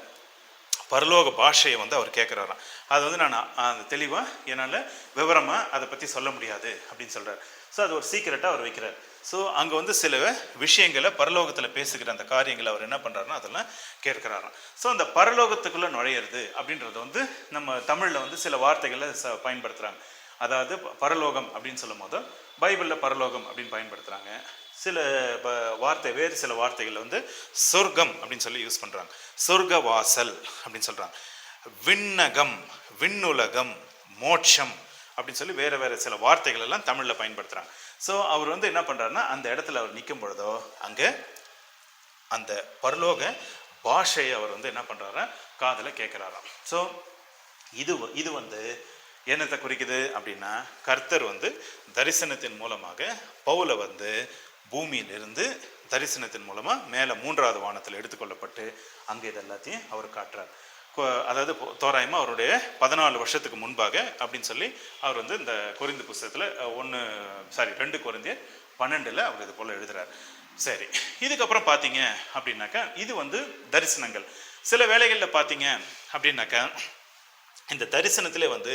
பரலோக பாஷையை வந்து அவர் கேட்குறாராம். அது வந்து நான் அந்த தெளிவாக என்னால் விவரமாக அதை பற்றி சொல்ல முடியாது அப்படின்னு சொல்கிறார். ஸோ அது ஒரு சீக்கிரட்டாக அவர் வைக்கிறார். ஸோ அங்கே வந்து சில விஷயங்களை பரலோகத்தில் பேசுகிற அந்த காரியங்களை அவர் என்ன பண்ணுறாருன்னா அதெல்லாம் கேட்குறாராம். ஸோ அந்த பரலோகத்துக்குள்ளே நுழையிறது அப்படின்றது வந்து நம்ம தமிழில் வந்து சில வார்த்தைகளை பயன்படுத்துகிறாங்க. அதாவது பரலோகம் அப்படின்னு சொல்லும் போது பைபிளில் பரலோகம் அப்படின்னு பயன்படுத்துகிறாங்க. சில வேறு சில வார்த்தைகள் வந்து சொர்க்கம் அப்படின்னு சொல்லி யூஸ் பண்ணுறாங்க. சொர்க்க வாசல் அப்படின்னு சொல்கிறாங்க. விண்ணகம், விண்ணுலகம், மோட்சம் அப்படின்னு சொல்லி வேறு சில வார்த்தைகள் எல்லாம் தமிழில் பயன்படுத்துகிறாங்க. ஸோ அவர் வந்து என்ன பண்ணுறாருன்னா அந்த இடத்துல அவர் நிற்கும் பொழுதோ அங்கே அந்த பரலோக பாஷையை அவர் வந்து என்ன பண்ணுறாரா காதில் கேட்குறாராம். ஸோ இது வந்து என்னத்தை குறிக்குது அப்படின்னா கர்த்தர் வந்து தரிசனத்தின் மூலமாக பவுலை வந்து பூமியிலிருந்து தரிசனத்தின் மூலமாக மேலே மூன்றாவது வானத்தில் எடுத்துக்கொள்ளப்பட்டு அங்கே இது எல்லாத்தையும் அவர் காட்டுறார். அதாவது தோராயமாக அவருடைய 14 வருஷத்துக்கு முன்பாக அப்படின்னு சொல்லி அவர் வந்து இந்த கொரிந்து புஸ்தகத்தில் 2 கொரிந்தியர் 12 அவர் இது போல் எழுதுறார். சரி, இதுக்கப்புறம் பார்த்தீங்க அப்படின்னாக்கா இது வந்து தரிசனங்கள். சில வேளைகளில் பார்த்தீங்க அப்படின்னாக்கா இந்த தரிசனத்திலே வந்து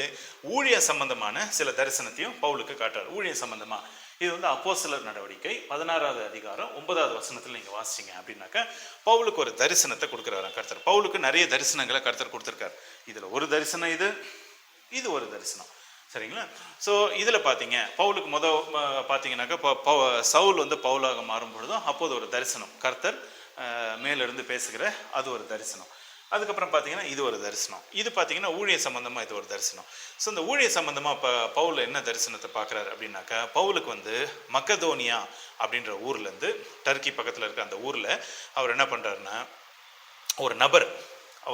ஊழிய சம்பந்தமான சில தரிசனத்தையும் பவுலுக்கு காட்டுறார். ஊழிய சம்பந்தமா இது வந்து அப்போஸ்தலர் நடவடிக்கை 16வது அதிகாரம் 9வது வசனத்தில் நீங்கள் வாசிச்சிங்க அப்படின்னாக்கா பவுலுக்கு ஒரு தரிசனத்தை கொடுக்குறாரு கர்த்தர். பவுலுக்கு நிறைய தரிசனங்களை கர்த்தர் கொடுத்துருக்காரு. இதில் ஒரு தரிசனம் இது ஒரு தரிசனம், சரிங்களா. ஸோ இதில் பார்த்தீங்க பவுலுக்கு பார்த்தீங்கன்னாக்கா சவுல் வந்து பவுலாக மாறும் பொழுதும் அப்போது ஒரு தரிசனம் கர்த்தர் மேலிருந்து பேசுகிற அது ஒரு தரிசனம். அதுக்கப்புறம் பார்த்தீங்கன்னா இது ஒரு தரிசனம். இது பார்த்தீங்கன்னா ஊழிய சம்பந்தமாக இது ஒரு தரிசனம். ஸோ இந்த ஊழிய சம்பந்தமாக பவுல் என்ன தரிசனத்தை பார்க்குறாரு அப்படின்னாக்கா பவுலுக்கு வந்து மக்கதோனியா அப்படின்ற ஊர்லேருந்து டர்க்கி பக்கத்தில் இருக்க அந்த ஊரில் அவர் என்ன பண்ணுறாருன்னா ஒரு நபர்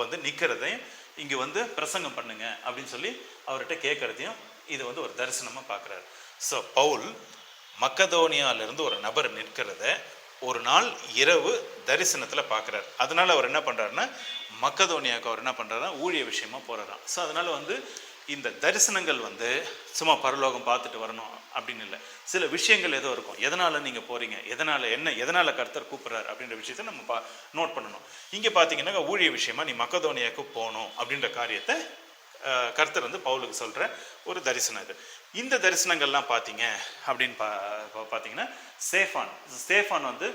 வந்து நிற்கிறதையும் இங்கே வந்து பிரசங்கம் பண்ணுங்க அப்படின்னு சொல்லி அவர்கிட்ட கேட்குறதையும் இது வந்து ஒரு தரிசனமாக பார்க்குறாரு. ஸோ பவுல் மக்கதோனியாவிலேருந்து ஒரு நபர் நிற்கிறத ஒரு நாள் இரவு தரிசனத்தில் பார்க்குறாரு. அதனால் அவர் என்ன பண்ணுறாருன்னா மக்கதோனியாவுக்கு அவர் என்ன பண்ணுறாருன்னா ஊழிய விஷயமா போகிறாராம். ஸோ அதனால் வந்து இந்த தரிசனங்கள் வந்து சும்மா பரலோகம் பார்த்துட்டு வரணும் அப்படின்னு இல்லை. சில விஷயங்கள் ஏதோ இருக்கும், எதனால் நீங்கள் போகிறீங்க, எதனால் கர்த்தர் கூப்பிட்றாரு அப்படின்ற விஷயத்தை நம்ம நோட் பண்ணணும். இங்கே பார்த்தீங்கன்னா ஊழிய விஷயமா நீ மக்கதோனியாவுக்கு போகணும் அப்படின்ற காரியத்தை கர்த்தர் வந்து பவுலுக்கு சொல்கிற ஒரு தரிசனம் இது. இந்த தரிசனங்கள்லாம் பார்த்தீங்க அப்படின்னு பார்த்தீங்கன்னா ஸ்தேஃபான் வந்து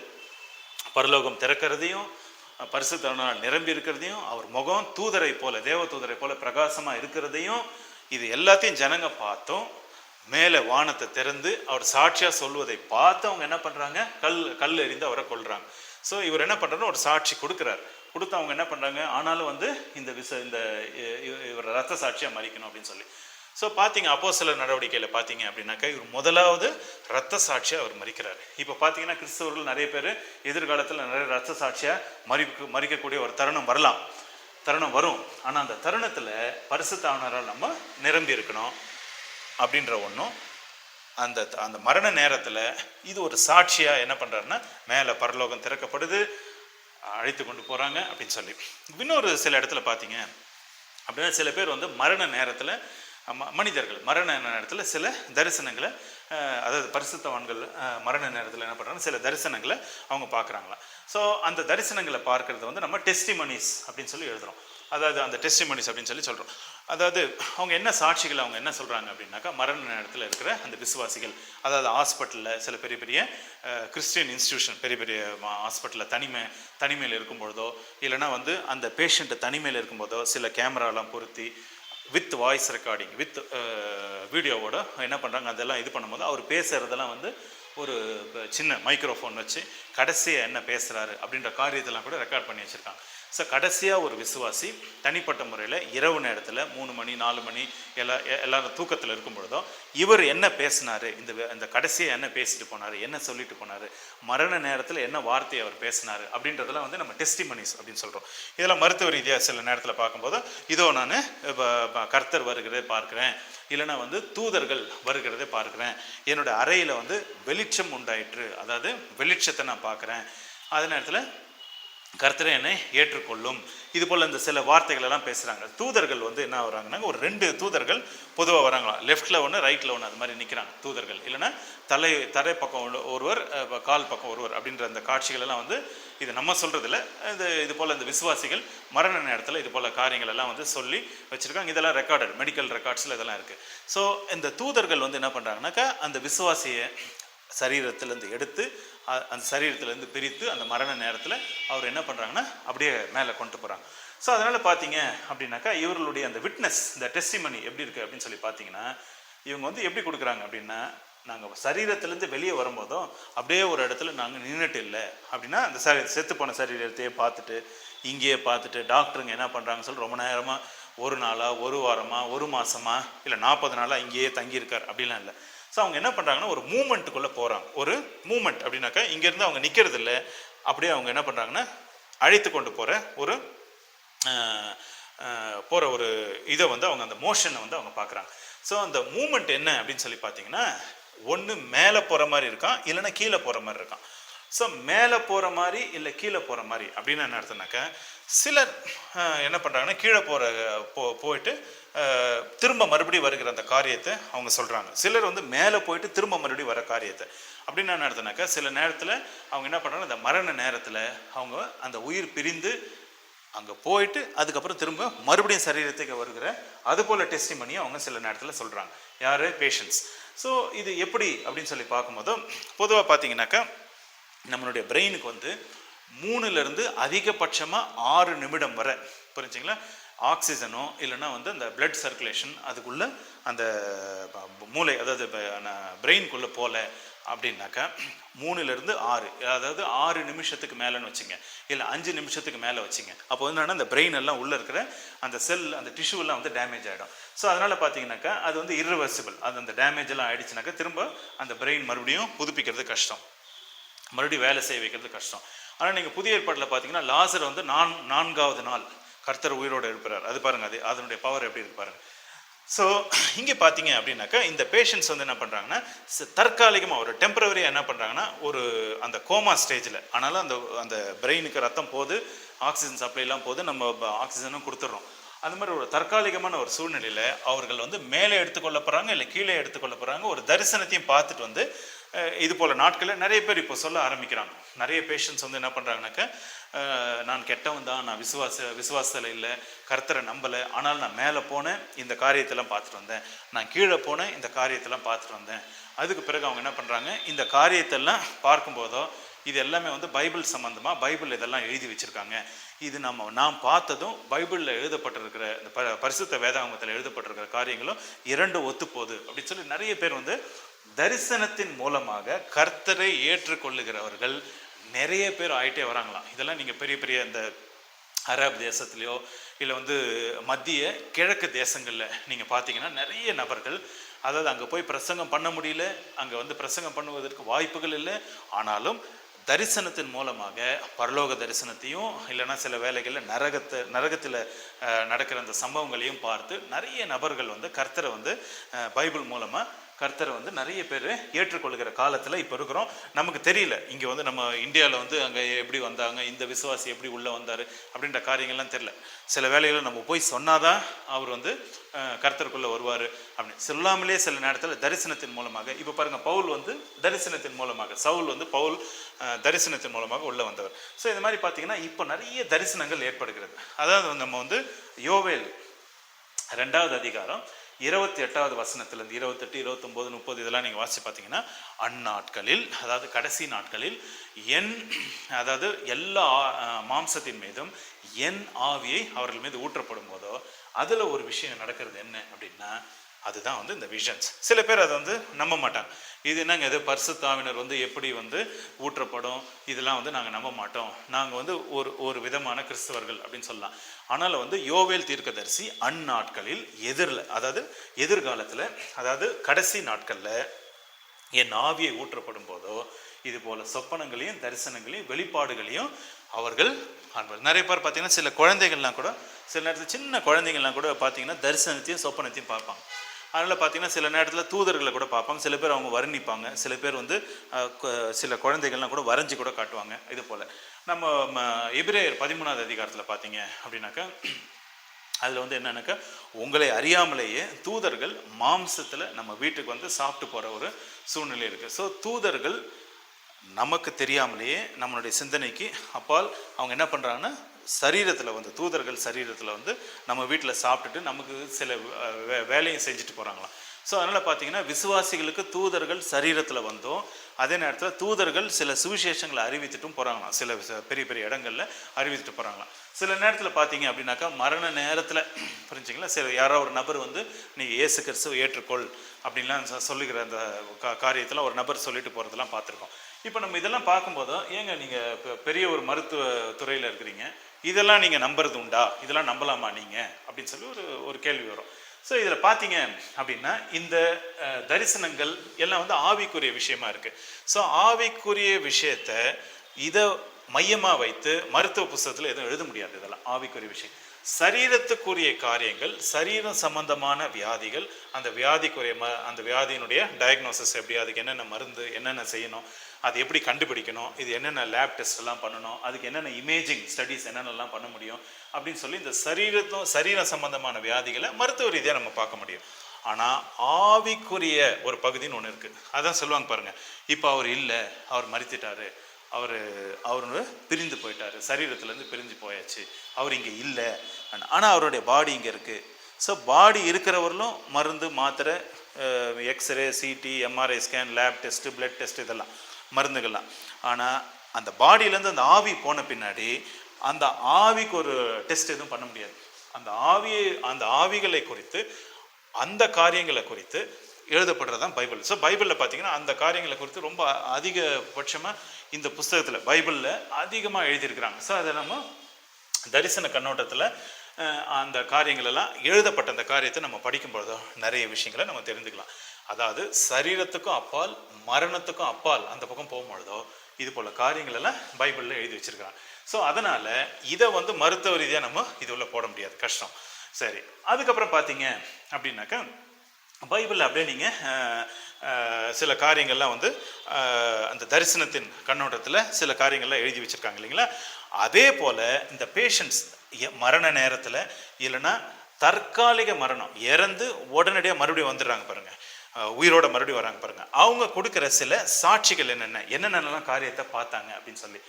பரலோகம் திறக்கிறதையும் பரிசுத்தனால் நிரம்பி இருக்கிறதையும் அவர் முகம் தூதரை போல தேவ தூதரை போல பிரகாசமாக இருக்கிறதையும் இது எல்லாத்தையும் ஜனங்க பார்த்தோம். மேலே வானத்தை திறந்து அவர் சாட்சியாக சொல்வதை பார்த்து அவங்க என்ன பண்ணுறாங்க கல் எறிந்து அவரை கொல்றாங்க. ஸோ இவர் என்ன பண்ணுறாருன்னு ஒரு சாட்சி கொடுக்குறாரு. கொடுத்து அவங்க என்ன பண்ணுறாங்க ஆனாலும் வந்து இவர் ரத்த சாட்சியாக மறிக்கணும் அப்படின்னு சொல்லி. ஸோ பார்த்தீங்க அப்போஸ்தலர் நடவடிக்கையில் பார்த்தீங்க அப்படின்னாக்கா இவர் முதலாவது ரத்த சாட்சியாக அவர் மறிக்கிறார். இப்போ பார்த்தீங்கன்னா கிறிஸ்தவர்கள் நிறைய பேர் எதிர்காலத்தில் நிறைய ரத்த சாட்சியாக மறிக்கக்கூடிய ஒரு தருணம் வரும். ஆனால் அந்த தருணத்தில் பரிசுத்த ஆவியானவரால் நம்ம நிரம்பி இருக்கணும் அப்படின்ற ஒன்றும் அந்த அந்த மரண நேரத்தில் இது ஒரு சாட்சியாக என்ன பண்ணுறாருன்னா மேலே பரலோகம் திறக்கப்படுது, அழைத்து கொண்டு போகிறாங்க அப்படின்னு சொல்லி. இன்னொரு சில இடத்துல பார்த்தீங்க அப்படின்னா சில பேர் வந்து மரண நேரத்தில் மனிதர்கள் மரண நேரத்தில் சில தரிசனங்களை, அதாவது பரிசுத்தவான்கள் மரண நேரத்தில் என்ன பண்ணுறாங்க, சில தரிசனங்களை அவங்க பார்க்குறாங்களா. ஸோ அந்த தரிசனங்களை பார்க்கறது வந்து நம்ம டெஸ்டிமனிஸ் அப்படின்னு சொல்லி எழுதுகிறோம். அதாவது அந்த டெஸ்டிமனிஸ் அப்படின்னு சொல்லி சொல்கிறோம். அதாவது அவங்க என்ன சாட்சிகள், அவங்க என்ன சொல்கிறாங்க அப்படின்னாக்கா, மரண நேரத்தில் இருக்கிற அந்த விசுவாசிகள், அதாவது ஹாஸ்பிட்டலில் சில பெரிய பெரிய கிறிஸ்டியன் இன்ஸ்டியூஷன், பெரிய பெரிய ஹாஸ்பிட்டலில் தனிமையில் இருக்கும்பொழுதோ, இல்லைனா வந்து அந்த பேஷண்ட்டை தனிமையில் இருக்கும்போதோ சில கேமராலாம் பொருத்தி வித் வாய்ஸ் ரெக்கார்டிங் வித் வீடியோவோட என்ன பண்ணுறாங்க, அதெல்லாம் இது பண்ணும்போது அவர் பேசுகிறதெல்லாம் வந்து ஒரு சின்ன மைக்ரோஃபோன் வச்சு கடைசியாக என்ன பேசுகிறாரு அப்படின்ற காரியத்தெல்லாம் கூட ரெக்கார்ட் பண்ணி வச்சுருக்காங்க. ஸோ கடைசியாக ஒரு விசுவாசி தனிப்பட்ட முறையில் இரவு நேரத்தில் 3 மணி 4 மணி எல்லாரும் தூக்கத்தில் இருக்கும் பொழுதோ இவர் என்ன பேசினார், இந்த கடைசியாக என்ன பேசிட்டு போனார், என்ன சொல்லிட்டு போனார், மரண நேரத்தில் என்ன வார்த்தையை அவர் பேசினார் அப்படின்றதெல்லாம் வந்து நம்ம டெஸ்டிமனிஸ் அப்படின்னு சொல்கிறோம். இதெல்லாம் மருத்துவ ரீதியாக சில நேரத்தில் பார்க்கும்போது இதோ நான் கர்த்தர் வருகிறதே பார்க்குறேன், இல்லைனா வந்து தூதர்கள் வருகிறதே பார்க்குறேன், என்னோட அறையில் வந்து வெளிச்சம் உண்டாயிற்று, அதாவது வெளிச்சத்தை நான் பார்க்குறேன், அதே நேரத்தில் கர்த்தரை என்னை ஏற்றுக்கொள்ளும், இது போல் இந்த சில வார்த்தைகள் எல்லாம் பேசுகிறாங்க. தூதர்கள் வந்து என்ன வராங்கன்னாங்க, ஒரு 2 தூதர்கள் பொதுவாக வராங்களாம், லெஃப்டில் ஒன்று ரைட்டில் ஒன்று, அது மாதிரி நிற்கிறாங்க தூதர்கள், இல்லைன்னா தரை பக்கம் ஒருவர் கால் பக்கம் ஒருவர் அப்படின்ற அந்த காட்சிகள் எல்லாம் வந்து இது நம்ம சொல்கிறதில்ல, இது போல் இந்த விசுவாசிகள் மரண நேரத்தில் இது போல் காரியங்கள் எல்லாம் வந்து சொல்லி வச்சுருக்காங்க. இதெல்லாம் ரெக்கார்டட் மெடிக்கல் ரெக்கார்ட்ஸில் இதெல்லாம் இருக்குது. ஸோ இந்த தூதர்கள் வந்து என்ன பண்ணுறாங்கனாக்கா, அந்த விசுவாசியை சரீரத்திலேருந்து எடுத்து அந்த சரீரத்திலேருந்து பிரித்து அந்த மரண நேரத்தில் அவர் என்ன பண்ணுறாங்கன்னா அப்படியே மேலே கொண்டு போகிறாங்க. ஸோ அதனால் பார்த்தீங்க அப்படின்னாக்கா இவர்களுடைய அந்த விட்னஸ், இந்த டெஸ்டிமனி எப்படி இருக்குது அப்படின்னு சொல்லி பார்த்தீங்கன்னா, இவங்க வந்து எப்படி கொடுக்குறாங்க அப்படின்னா, நாங்கள் சரீரத்திலேருந்து வெளியே வரும்போதும் அப்படியே ஒரு இடத்துல நாங்கள் நின்றுட்டு இல்லை அப்படின்னா, அந்த செத்து போன சரீரத்தையே பார்த்துட்டு இங்கேயே பார்த்துட்டு டாக்டருங்க என்ன பண்ணுறாங்கன்னு சொல்லி ரொம்ப நேரமாக, ஒரு நாளாக, ஒரு வாரமாக, ஒரு மாதமாக, இல்லை 40 நாளாக இங்கேயே தங்கியிருக்கார் அப்படிலாம் இல்லை. ஸோ அவங்க என்ன பண்ணுறாங்கன்னா ஒரு மூமெண்ட்டுக்குள்ளே போகிறாங்க. ஒரு மூமெண்ட் அப்படின்னாக்கா இங்கேருந்து அவங்க நிற்கிறது இல்லை, அப்படியே அவங்க என்ன பண்ணுறாங்கன்னா அழைத்து கொண்டு போகிற ஒரு இதை வந்து அவங்க அந்த மோஷனை வந்து அவங்க பார்க்குறாங்க. ஸோ அந்த மூமெண்ட் என்ன அப்படின்னு சொல்லி பார்த்தீங்கன்னா, ஒன்று மேலே போகிற மாதிரி இருக்கான், இல்லைன்னா கீழே போகிற மாதிரி இருக்கான். ஸோ மேலே போகிற மாதிரி இல்லை கீழே போகிற மாதிரி அப்படின்னு என்ன அர்த்தம்னாக்கா, சிலர் என்ன பண்ணுறாங்கன்னா கீழே போயிட்டு திரும்ப மறுபடியும் வருகிற அந்த காரியத்தை அவங்க சொல்கிறாங்க. சிலர் வந்து மேலே போயிட்டு திரும்ப மறுபடியும் வர காரியத்தை அப்படின்னு என்ன அர்த்தம்னாக்கா, சில நேரத்தில் அவங்க என்ன பண்ணுறாங்க, இந்த மரண நேரத்தில் அவங்க அந்த உயிர் பிரிந்து அங்கே போயிட்டு அதுக்கப்புறம் திரும்ப மறுபடியும் சரீரத்துக்கு வருகிற அது போல் டெஸ்டிமனியை அவங்க சில நேரத்தில் சொல்கிறாங்க. யார்? பேஷண்ட்ஸ். ஸோ இது எப்படி அப்படின்னு சொல்லி பார்க்கும்போதும் பொதுவாக பார்த்தீங்கன்னாக்கா, நம்மளுடைய பிரெயினுக்கு வந்து 3லேருந்து அதிகபட்சமாக 6 நிமிடம் வரை, புரிஞ்சுங்களா, ஆக்சிஜனோ இல்லைன்னா வந்து அந்த பிளட் சர்க்குலேஷன் அதுக்குள்ளே அந்த மூளை, அதாவது பிரெயின்குள்ளே போகல அப்படின்னாக்கா 3லேருந்து 6, அதாவது 6 நிமிஷத்துக்கு மேலேன்னு வச்சுங்க, இல்லை 5 நிமிஷத்துக்கு மேலே வச்சுங்க. அப்போ வந்து என்னன்னா அந்த பிரெயின் எல்லாம் உள்ளே இருக்கிற அந்த செல், அந்த டிஷ்யூ எல்லாம் வந்து டேமேஜ் ஆகிடும். ஸோ அதனால் பார்த்தீங்கன்னாக்கா அது வந்து இர்ரிவர்சிபிள். அந்த டேமேஜ் எல்லாம் ஆகிடுச்சுனாக்கா திரும்ப அந்த பிரெயின் மறுபடியும் புதுப்பிக்கிறது கஷ்டம், மறுபடியும் வேலை செய்ய வைக்கிறது கஷ்டம். ஆனால் நீங்கள் புதிய ஏற்பாட்டில் பார்த்தீங்கன்னா லாசர் வந்து 4வது நாள் கர்த்தர் உயிரோடு எழுப்புறார். அது பாருங்கள், அதனுடைய பவர் எப்படி இருக்கு பாருங்கள். ஸோ இங்கே பார்த்தீங்க அப்படின்னாக்கா இந்த பேஷண்ட்ஸ் வந்து என்ன பண்ணுறாங்கன்னா தற்காலிகமாக ஒரு டெம்பரவரியாக என்ன பண்ணுறாங்கன்னா ஒரு அந்த கோமா ஸ்டேஜில், ஆனாலும் அந்த பிரெயினுக்கு ரத்தம் போகுது, ஆக்சிஜன் சப்ளைலாம் போகுது, நம்ம ஆக்சிஜனும் கொடுத்துட்றோம். அந்த மாதிரி ஒரு தற்காலிகமான ஒரு சூழ்நிலையில் அவர்கள் வந்து மேலே எடுத்துக்கொள்ள போகிறாங்க, இல்லை கீழே எடுத்துக்கொள்ள போகிறாங்க. ஒரு தரிசனத்தையும் பார்த்துட்டு வந்து இது போல் நாட்களில் நிறைய பேர் இப்போ சொல்ல ஆரம்பிக்கிறாங்க. நிறைய பேஷண்ட்ஸ் வந்து என்ன பண்ணுறாங்கனாக்கா, நான் கெட்டவன் தான், நான் விசுவாசத்தில் இல்லை, கர்த்தரை நம்பலை, ஆனால் நான் மேலே போனேன், இந்த காரியத்தெல்லாம் பார்த்துட்டு வந்தேன், நான் கீழே போனேன், இந்த காரியத்தெல்லாம் பார்த்துட்டு வந்தேன். அதுக்கு பிறகு அவங்க என்ன பண்ணுறாங்க, இந்த காரியத்தெல்லாம் பார்க்கும்போதோ இது எல்லாமே வந்து பைபிள் சம்மந்தமாக, பைபிள் இதெல்லாம் எழுதி வச்சுருக்காங்க, இது நாம் பார்த்ததும் பைபிளில் எழுதப்பட்டிருக்கிற இந்த பரிசுத்த வேதாகமத்தில் எழுதப்பட்டிருக்கிற காரியங்களும் 2 ஒத்து போகுது அப்படின்னு சொல்லி நிறைய பேர் வந்து தரிசனத்தின் மூலமாக கர்த்தரை ஏற்றுக்கொள்ளுகிறவர்கள் நிறைய பேர் ஆகிட்டே வராங்களாம். இதெல்லாம் நீங்கள் பெரிய பெரிய இந்த அரபு தேசத்துலேயோ இல்லை வந்து மத்திய கிழக்கு தேசங்களில் நீங்கள் பார்த்தீங்கன்னா நிறைய நபர்கள், அதாவது அங்கே போய் பிரசங்கம் பண்ண முடியல, அங்கே வந்து பிரசங்கம் பண்ணுவதற்கு வாய்ப்புகள் இல்லை, ஆனாலும் தரிசனத்தின் மூலமாக பரலோக தரிசனத்தையும் இல்லைன்னா சில வேளைகளில் நரகத்தில் நடக்கிற அந்த சம்பவங்களையும் பார்த்து நிறைய நபர்கள் வந்து கர்த்தரை வந்து பைபிள் மூலமாக கர்த்தரை வந்து நிறைய பேர் ஏற்றுக்கொள்கிற காலத்தில் இப்போ இருக்கிறோம். நமக்கு தெரியல இங்கே வந்து நம்ம இந்தியாவில் வந்து அங்கே எப்படி வந்தாங்க, இந்த விசுவாசி எப்படி உள்ளே வந்தார் அப்படின்ற காரியங்கள்லாம் தெரியல. சில வேலைகளை நம்ம போய் சொன்னாதான் அவர் வந்து கர்த்தருக்குள்ளே வருவார் அப்படின்னு சொல்லாமலே சில நேரத்தில் தரிசனத்தின் மூலமாக. இப்போ பாருங்கள், பவுல் வந்து தரிசனத்தின் மூலமாக, சவுல் வந்து பவுல் தரிசனத்தின் மூலமாக உள்ளே வந்தவர். ஸோ இந்த மாதிரி பார்த்தீங்கன்னா இப்போ நிறைய தரிசனங்கள் ஏற்படுகிறது. அதாவது நம்ம வந்து யோவேல் 2வது அதிகாரம் 28வது வசனத்திலிருந்து 28, 29, 30 இதெல்லாம் நீங்கள் வாசித்து பார்த்தீங்கன்னா, அந்நாட்களில், அதாவது கடைசி நாட்களில் அதாவது எல்லா மாம்சத்தின் மீதும் என் ஆவியை அவர்கள் மீது ஊற்றப்படும் போதோ அதில் ஒரு விஷயம் நடக்கிறது என்ன அப்படின்னா, அதுதான் வந்து இந்த விஷன்ஸ். சில பேர் அதை வந்து நம்ப மாட்டாங்க. இது என்னங்க, இது பரிசுத்தாவினர் வந்து எப்படி வந்து ஊற்றப்படும், இதெல்லாம் வந்து நாங்கள் நம்ப மாட்டோம், நாங்கள் வந்து ஒரு விதமான கிறிஸ்தவர்கள் அப்படின்னு சொல்லலாம். ஆனால் வந்து யோவேல் தீர்க்கதரிசி அந்நாட்களில் அதாவது எதிர்காலத்தில், அதாவது கடைசி நாட்களில் என் ஆவியை ஊற்றப்படும் போதோ இது போல சொப்பனங்களையும் தரிசனங்களையும் வெளிப்பாடுகளையும் அவர்கள் காண்பார். நிறைய பேர் பார்த்தீங்கன்னா சில குழந்தைகள்லாம் கூட, சில நேரத்தில் சின்ன குழந்தைகள்லாம் கூட பார்த்தீங்கன்னா தரிசனத்தையும் சொப்பனத்தையும் பார்ப்பாங்க. அதனால் பார்த்தீங்கன்னா சில நேரத்தில் தூதர்களை கூட பார்ப்பாங்க. சில பேர் அவங்க வர்ணிப்பாங்க, சில பேர் வந்து சில குழந்தைகள்லாம் கூட வரைஞ்சி கூட காட்டுவாங்க. இது போல் நம்ம எபிரேயர் 13வது அதிகாரத்தில் பார்த்தீங்க அப்படின்னாக்கா, அதில் வந்து என்னன்னாக்கா, உங்களை அறியாமலேயே தூதர்கள் மாம்சத்தில் நம்ம வீட்டுக்கு வந்து சாப்பிட்டு போகிற ஒரு சூழ்நிலை இருக்குது. ஸோ தூதர்கள் நமக்கு தெரியாமலேயே நம்மளுடைய சிந்தனைக்கு அப்பால் அவங்க என்ன பண்ணுறாங்கன்னா, சரீரத்தில் வந்து தூதர்கள் சரீரத்தில் வந்து நம்ம வீட்டில் சாப்பிட்டுட்டு நமக்கு சில வேலையும் செஞ்சுட்டு போகிறாங்களாம். ஸோ அதனால் பார்த்தீங்கன்னா விசுவாசிகளுக்கு தூதர்கள் சரீரத்தில் வந்தோம், அதே நேரத்தில் தூதர்கள் சில சுவிசேஷங்களை அறிவித்துட்டும் போகிறாங்களாம். சில பெரிய பெரிய இடங்களில் அறிவித்துட்டு போகிறாங்களாம். சில நேரத்தில் பார்த்தீங்க அப்படின்னாக்கா மரண நேரத்தில், புரிஞ்சுங்களா, சில யாரோ ஒரு நபர் வந்து நீ இயேசு கிறிஸ்துவை ஏற்றுக்கொள் அப்படின்லாம் சொல்லுகிற அந்த காரியத்தில் ஒரு நபர் சொல்லிட்டு போகிறதெல்லாம் பார்த்துருக்கோம். இப்போ நம்ம இதெல்லாம் பார்க்கும்போது, ஏங்க நீங்கள் பெரிய ஒரு மருத்துவ துறையில் இருக்கிறீங்க, இதெல்லாம் நீங்கள் நம்புறது உண்டா, இதெல்லாம் நம்பலாமா நீங்கள் அப்படின்னு சொல்லி ஒரு கேள்வி வரும். ஸோ இதில் பார்த்தீங்க அப்படின்னா இந்த தரிசனங்கள் எல்லாம் வந்து ஆவிக்குரிய விஷயமா இருக்குது. ஸோ ஆவிக்குரிய விஷயத்த இதை மையமாக வைத்து மருத்துவ புஸ்தகத்தில் எதுவும் எழுத முடியாது. இதெல்லாம் ஆவிக்குரிய விஷயம். சரீரத்துக்குரிய காரியங்கள், சரீரம் சம்பந்தமான வியாதிகள், அந்த வியாதிக்குரிய அந்த வியாதியினுடைய டயக்னோசிஸ் எப்படி, அதுக்கு என்னென்ன மருந்து, என்னென்ன செய்யணும், அது எப்படி கண்டுபிடிக்கணும், இது என்னென்ன லேப் டெஸ்ட் எல்லாம் பண்ணணும், அதுக்கு என்னென்ன இமேஜிங் ஸ்டடீஸ் என்னென்னலாம் பண்ண முடியும் அப்படின்னு சொல்லி இந்த சரீரம் சம்பந்தமான வியாதிகளை மருத்துவ ரீதியாக நம்ம பார்க்க முடியும். ஆனால் ஆவிக்குரிய ஒரு பகுதின்னு ஒன்று இருக்குது. அதான் சொல்லுவாங்க பாருங்கள், இப்போ அவர் இல்லை, அவர் மரித்துட்டாரு, அவர் பிரிந்து போயிட்டாரு, சரீரத்துலேருந்து பிரிஞ்சு போயாச்சு, அவர் இங்கே இல்லை, ஆனால் அவருடைய பாடி இங்கே இருக்குது. ஸோ பாடி இருக்கிறவர்களும் மருந்து மாத்திரை, x ray, CT, MRI scan, lab test, blood test, இதெல்லாம் மருந்துகள்லாம். ஆனால் அந்த பாடியிலேருந்து அந்த ஆவி போன பின்னாடி அந்த ஆவிக்கு ஒரு டெஸ்ட் எதுவும் பண்ண முடியாது. அந்த ஆவிகளை குறித்து, அந்த காரியங்களை குறித்து எழுதப்படுறதான் பைபிள். ஸோ பைபிளில் பார்த்தீங்கன்னா அந்த காரியங்களை குறித்து ரொம்ப அதிகபட்சமாக இந்த புஸ்தகத்தில் பைபிளில் அதிகமாக எழுதியிருக்கிறாங்க. ஸோ அதை நம்ம தரிசன கண்ணோட்டத்தில் அந்த காரியங்கள் எல்லாம் எழுதப்பட்ட அந்த காரியத்தை நம்ம படிக்கும் பொழுதோ நிறைய விஷயங்களை நம்ம தெரிந்துக்கலாம். அதாவது சரீரத்துக்கும் அப்பால், மரணத்துக்கும் அப்பால் அந்த பக்கம் போகும்பொழுதோ இது போல காரியங்கள் எல்லாம் பைபிளில் எழுதி வச்சிருக்காங்க. ஸோ அதனால் இதை வந்து மருத்துவ ரீதியாக நம்ம இது உள்ள போட முடியாது, கஷ்டம். சரி, அதுக்கப்புறம் பார்த்தீங்க அப்படின்னாக்கா பைபிளில் அப்படியே நீங்கள் சில காரியங்கள்லாம் வந்து அந்த தரிசனத்தின் கண்ணோட்டத்தில் சில காரியங்கள்லாம் எழுதி வச்சுருக்காங்க இல்லைங்களா. அதே போல் இந்த பேஷண்ட்ஸ் மரண நேரத்தில் இல்லைன்னா தற்காலிக மரணம், இறந்து உடனடியாக மறுபடியும் வந்துடுறாங்க பாருங்கள், உயிரோட மறுபடியும் வராங்க பாருங்கள், அவங்க கொடுக்குற சில சாட்சிகள் என்னென்னலாம் காரியத்தை பார்த்தாங்க அப்படின்னு சொல்லி.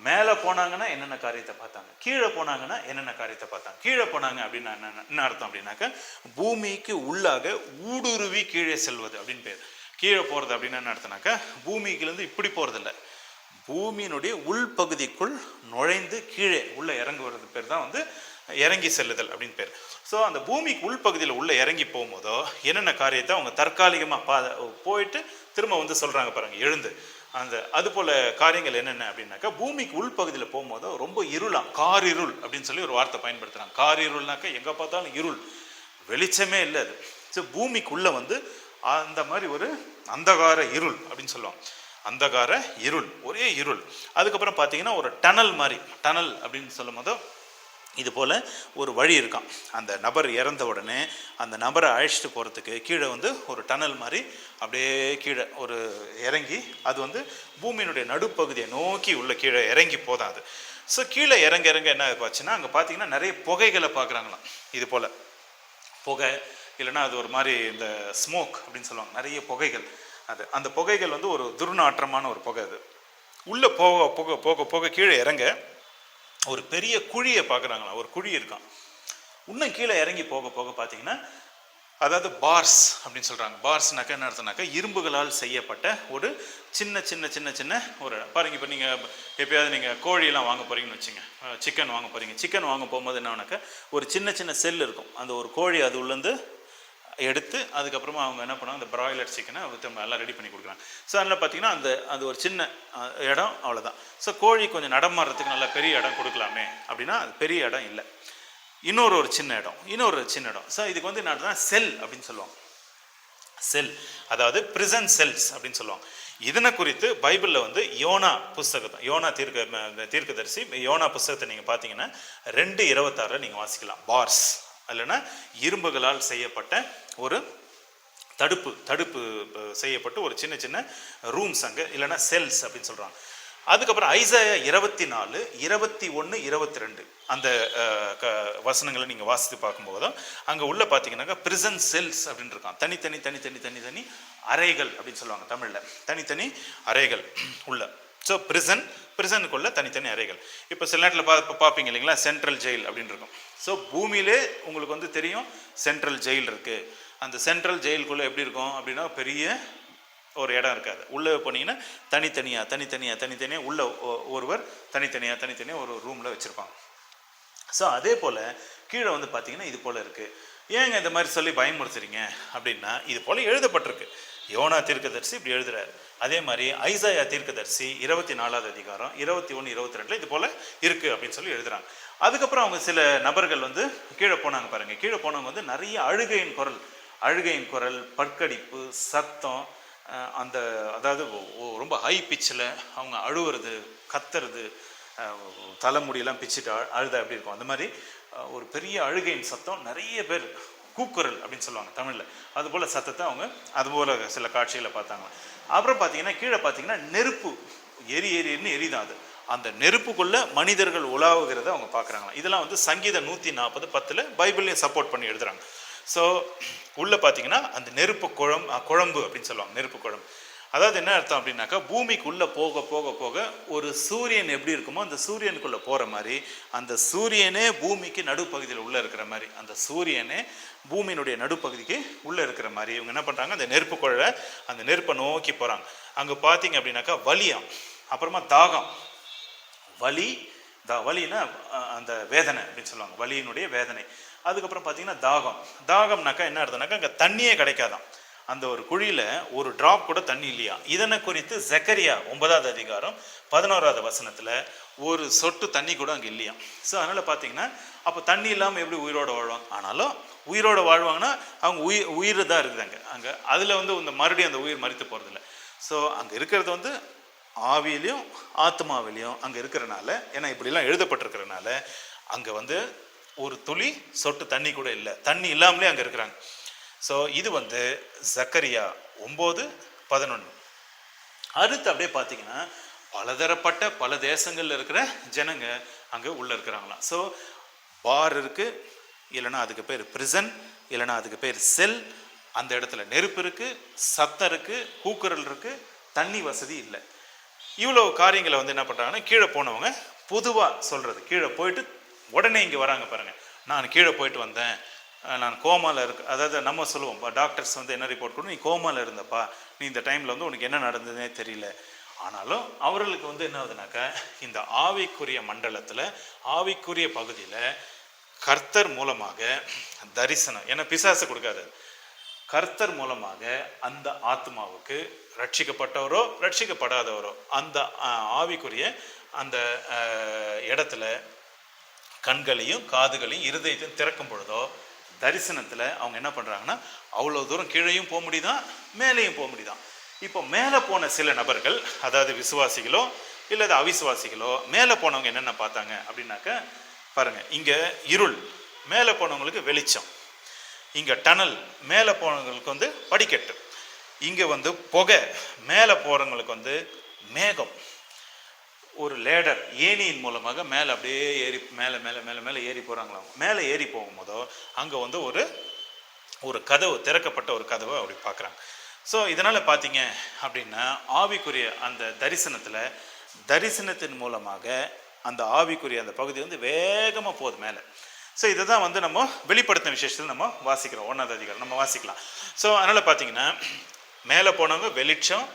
மேலே போனாங்கன்னா என்னென்ன காரியத்தை பார்த்தாங்க, கீழே போனாங்கன்னா என்னென்ன காரியத்தை பார்த்தாங்க. கீழே போனாங்க அப்படின்னா என்ன அர்த்தம் அப்படின்னாக்கா, பூமிக்கு உள்ளாக ஊடுருவி கீழே செல்வது அப்படின்னு பேர். கீழே போகிறது அப்படின்னு என்ன அர்த்தம்னாக்கா, பூமிக்குலேருந்து இப்படி போகிறதில்ல, பூமியினுடைய உள்பகுதிக்குள் நுழைந்து கீழே உள்ள இறங்குவது பேர் தான் வந்து இறங்கி செல்லுதல் அப்படின்னு பேர். ஸோ அந்த பூமிக்கு உள்பகுதியில் உள்ள இறங்கி போகும்போதோ என்னென்ன காரியத்தை அவங்க தற்காலிகமாக போயிட்டு திரும்ப வந்து சொல்கிறாங்க பாருங்கள், எழுந்து அது போல காரியங்கள் என்னென்ன அப்படின்னாக்கா, பூமிக்கு உள்பகுதியில் போகும்போது ரொம்ப இருளாம், காரிருள் அப்படின்னு சொல்லி ஒரு வார்த்தை பயன்படுத்துகிறாங்க. காரிருள்னாக்கா எங்கே பார்த்தாலும் இருள், வெளிச்சமே இல்லை அது. ஸோ பூமிக்குள்ளே வந்து அந்த மாதிரி ஒரு அந்தகார இருள் அப்படின்னு சொல்லுவாங்க. அந்தகார இருள், ஒரே இருள். அதுக்கப்புறம் பார்த்தீங்கன்னா ஒரு டனல் மாதிரி, டனல் அப்படின்னு சொல்லும் போது இது போல் ஒரு வழி இருக்கான். அந்த நபர் இறந்த உடனே அந்த நபரை அழைச்சிட்டு போகிறதுக்கு கீழே வந்து ஒரு டனல் மாதிரி அப்படியே கீழே ஒரு இறங்கி அது வந்து பூமியினுடைய நடுப்பகுதியை நோக்கி உள்ள கீழே இறங்கி போதான் அது. ஸோ கீழே இறங்க இறங்க என்ன ஆச்சுன்னா அங்கே பார்த்தீங்கன்னா நிறைய புகைகளை பார்க்குறாங்களாம். இது போல் புகை இல்லைன்னா அது ஒரு மாதிரி இந்த ஸ்மோக் அப்படின்னு சொல்லுவாங்க, நிறைய புகைகள். அது அந்த புகைகள் வந்து ஒரு துர்நாற்றமான ஒரு புகை. அது உள்ளே போக போக போக போக கீழே இறங்க ஒரு பெரிய குழியை பார்க்குறாங்களா, ஒரு குழி இருக்கான். இன்னும் கீழே இறங்கி போக போக பார்த்தீங்கன்னா அதாவது பார்ஸ் அப்படின்னு சொல்கிறாங்க. பார்ஸ்னாக்கா என்ன அர்த்தம்னாக்கா இரும்புகளால் செய்யப்பட்ட ஒரு சின்ன சின்ன சின்ன சின்ன ஒரு பாருங்க. இப்போ நீங்கள் எப்பயாவது நீங்கள் கோழியெல்லாம் வாங்க போகிறீங்கன்னு வச்சுங்க, சிக்கன் வாங்க போகிறீங்க. சிக்கன் வாங்க போகும்போது என்னன்னாக்கா ஒரு சின்ன சின்ன செல் இருக்கும். அந்த ஒரு கோழி அது உள்ளேருந்து எடுத்து அதுக்கப்புறமா அவங்க என்ன பண்ணுவாங்க, அந்த பிராய்லர் சிக்கனை திரும்ப எல்லாம் ரெடி பண்ணி கொடுக்குறாங்க. ஸோ அதில் பார்த்தீங்கன்னா அது ஒரு சின்ன இடம், அவ்வளோதான். ஸோ கோழி கொஞ்சம் நடமாடுறதுக்கு நல்லா பெரிய இடம் கொடுக்கலாமே அப்படின்னா அது பெரிய இடம் இல்லை. இன்னொரு சின்ன இடம். ஸோ இதுக்கு வந்து என்ன செல் அப்படின்னு சொல்லுவாங்க. செல் அதாவது பிரிசன் செல்ஸ் அப்படின்னு சொல்லுவாங்க. இதனை குறித்து பைபிளில் வந்து யோனா புஸ்தகத்தை, யோனா தீர்க்கதரிசி யோனா புஸ்தகத்தை நீங்கள் பார்த்தீங்கன்னா 2:26 நீங்கள் வாசிக்கலாம். பார்ஸ் இல்லைன்னா இரும்புகளால் செய்யப்பட்ட ஒரு தடுப்பு செய்யப்பட்டு ஒரு சின்ன சின்ன ரூம்ஸ் அங்கே, இல்லைன்னா செல்ஸ் அப்படின்னு சொல்கிறாங்க. அதுக்கப்புறம் ஐசாயா 24, 21, 22 அந்த வசனங்களை நீங்கள் வாசித்து பார்க்கும்போது தான் அங்கே உள்ள பார்த்தீங்கன்னாக்கா பிரிசன் செல்ஸ் அப்படின்னு இருக்கான். தனி அறைகள் அப்படின்னு சொல்லுவாங்க தமிழில், தனித்தனி அறைகள் உள்ள. ஸோ பிரிசனுக்குள்ள தனித்தனி அறைகள். இப்போ சில நேரத்தில் பார்ப்பீங்க இல்லைங்களா, சென்ட்ரல் ஜெயில் அப்படின்னு இருக்கும். ஸோ பூமியிலே உங்களுக்கு வந்து தெரியும் சென்ட்ரல் ஜெயில் இருக்குது. அந்த சென்ட்ரல் ஜெயிலுக்குள்ளே எப்படி இருக்கும் அப்படின்னா பெரிய ஒரு இடம் இருக்காது. உள்ளே போனீங்கன்னா தனித்தனியாக உள்ள ஒருவர் தனித்தனியாக ஒரு ரூமில் வச்சுருப்பாங்க. ஸோ அதே போல் கீழே வந்து பார்த்தீங்கன்னா இது போல் இருக்குது. ஏங்க இந்த மாதிரி சொல்லி பயமுறுத்துறீங்க அப்படின்னா இது போல் எழுதப்பட்டிருக்கு. யோனா தீர்க்கதரிசி இப்படி எழுதுறாரு. அதே மாதிரி ஐசாயா தீர்க்கதரிசி 24 அதிகாரம் 21, 22 இது போல் இருக்குது அப்படின்னு சொல்லி எழுதுறாங்க. அதுக்கப்புறம் அவங்க சில நபர்கள் வந்து கீழே போனாங்க பாருங்க. கீழே போனவங்க வந்து நிறைய அழுகையின் குரல், பற்கடிப்பு, சத்தம், அந்த அதாவது ரொம்ப ஹை பிச்சில் அவங்க அழுவுறது, கத்துறது, தலைமுடியெல்லாம் பிச்சுட்டு அழுத அப்படி இருக்கும். அந்த மாதிரி ஒரு பெரிய அழுகையின் சத்தம், நிறைய பேர் கூக்குரல் அப்படின்னு சொல்லுவாங்க தமிழில், அதுபோல் சத்தத்தை அவங்க அதுபோல் சில காட்சிகளை பார்த்தாங்க. அப்புறம் பார்த்தீங்கன்னா கீழே பார்த்தீங்கன்னா நெருப்பு எரின்னு எரிதான். அது அந்த நெருப்புக்குள்ள மனிதர்கள் உலாவுகிறத அவங்க பார்க்குறாங்களாம். இதெல்லாம் வந்து சங்கீதம் 140:10 பைபிள்லையும் சப்போர்ட் பண்ணி எழுதுறாங்க. ஸோ உள்ளே பார்த்தீங்கன்னா அந்த நெருப்பு குழம்பு அப்படின்னு சொல்லுவாங்க. நெருப்பு குழம்பு அதாவது என்ன அர்த்தம் அப்படின்னாக்கா பூமிக்குள்ளே போக போக போக ஒரு சூரியன் எப்படி இருக்குமோ அந்த சூரியனுக்குள்ளே போகிற மாதிரி, அந்த சூரியனே பூமிக்கு நடுப்பகுதியில் உள்ளே இருக்கிற மாதிரி, அந்த சூரியனே பூமியினுடைய நடுப்பகுதிக்கு உள்ளே இருக்கிற மாதிரி இவங்க என்ன பண்ணுறாங்க, அந்த நெருப்புக்குள்ள அந்த நெருப்பை நோக்கி போகிறாங்க. அங்கே பார்த்தீங்க அப்படின்னாக்கா வலியாம், அப்புறமா தாகம், வலின்னா அந்த வேதனை அப்படின்னு சொல்லுவாங்க, வலியினுடைய வேதனை. அதுக்கப்புறம் பார்த்தீங்கன்னா தாகம்னாக்கா என்ன அர்த்தம்னாக்கா அங்கே தண்ணியே கிடைக்காதான். அந்த ஒரு குழியில் ஒரு டிராப் கூட தண்ணி இல்லையா. இதனை குறித்து ஜக்கரியா 9 அதிகாரம் 11 வசனத்தில் ஒரு சொட்டு தண்ணி கூட அங்கே இல்லையா. ஸோ அதனால் பார்த்தீங்கன்னா அப்போ தண்ணி இல்லாமல் எப்படி உயிரோடு வாழ்வாங்க? ஆனாலும் உயிரோடு வாழ்வாங்கன்னா அவங்க உயிர் தான் இருக்குது அங்கே அதில் வந்து இந்த மறுபடியும் அந்த உயிர் மரித்து போகிறதில்ல. ஸோ அங்கே இருக்கிறது வந்து ஆவியிலையும் ஆத்மாவிலையும் அங்கே இருக்கிறனால, ஏன்னா இப்படிலாம் எழுதப்பட்டிருக்கிறனால அங்கே வந்து ஒரு துளி சொட்டு தண்ணி கூட இல்லை, தண்ணி இல்லாமலே அங்கே இருக்கிறாங்க. ஸோ இது வந்து ஜக்கரியா 9:11. அடுத்து அப்படியே பார்த்தீங்கன்னா பலதரப்பட்ட பல தேசங்களில் இருக்கிற ஜனங்க அங்கே உள்ளே இருக்கிறாங்களாம். ஸோ பார் இருக்குது, இல்லைன்னா அதுக்கு பேர் பிரிசன், இல்லைன்னா அதுக்கு பேர் செல். அந்த இடத்துல நெருப்பு இருக்குது, சத்தம் இருக்குது, கூக்குரல் இருக்குது, தண்ணி வசதி இல்லை. இவ்வளோ காரியங்களை வந்து என்ன பண்ணுறாங்கன்னா கீழே போனவங்க பொதுவாக சொல்கிறது, கீழே போயிட்டு உடனே இங்கே வராங்க பாருங்கள், நான் கீழே போயிட்டு வந்தேன், நான் கோமாவில் அதாவது நம்ம சொல்லுவோம் டாக்டர்ஸ் வந்து என்ன ரிப்போர்ட் கொடுக்கும், நீ கோமாவில் இருந்தப்பா, நீ இந்த டைமில் வந்து உனக்கு என்ன நடந்ததுன்னே தெரியல. ஆனாலும் அவர்களுக்கு வந்து என்ன ஆகுதுனாக்கா இந்த ஆவிக்குரிய மண்டலத்தில் ஆவிக்குரிய பகுதியில் கர்த்தர் மூலமாக தரிசனம், ஏன்னா பிசாசு கொடுக்காது, கர்த்தர் மூலமாக அந்த ஆத்மாவுக்கு ரட்சிக்கப்பட்டவரோ ரட்சிக்கப்படாதவரோ அந்த ஆவிக்குரிய அந்த இடத்துல கண்களையும் காதுகளையும் இருதயத்தையும் திறக்கும் பொழுதோ தரிசனத்தில் அவங்க என்ன பண்ணுறாங்கன்னா அவ்வளோ தூரம் கீழேயும் போக முடியுதான், மேலேயும் போக முடியுதான். இப்போ மேலே போன சில நபர்கள், அதாவது விசுவாசிகளோ இல்லை அவிசுவாசிகளோ, மேலே போனவங்க என்னென்ன பார்த்தாங்க அப்படின்னாக்க பாருங்க, இங்க இருள், மேலே போனவங்களுக்கு வெளிச்சம். இங்க டனல், மேலே போனவங்களுக்கு வந்து படிக்கட்டு. இங்க வந்து புகை, மேலே போறவங்களுக்கு வந்து மேகம். ஒரு லேடர், ஏணியின் மூலமாக மேலே அப்படியே ஏறி மேலே மேலே மேலே மேலே ஏறி போகிறாங்களாம். மேலே ஏறி போகும்போதோ அங்கே வந்து ஒரு கதவு, திறக்கப்பட்ட ஒரு கதவை அப்படி பார்க்குறாங்க. ஸோ இதனால் பார்த்தீங்க அப்படின்னா ஆவிக்குரிய அந்த தரிசனத்தின் மூலமாக அந்த ஆவிக்குரிய அந்த பகுதி வந்து வேகமாக போகுது மேலே. ஸோ இதை தான் வந்து நம்ம வெளிப்படுத்தின விசேஷத்தில் நம்ம வாசிக்கிறோம், 1ஆவது அதிகாரம் நம்ம வாசிக்கலாம். ஸோ அதனால் பார்த்தீங்கன்னா மேலே போனவங்க வெளிச்சம்,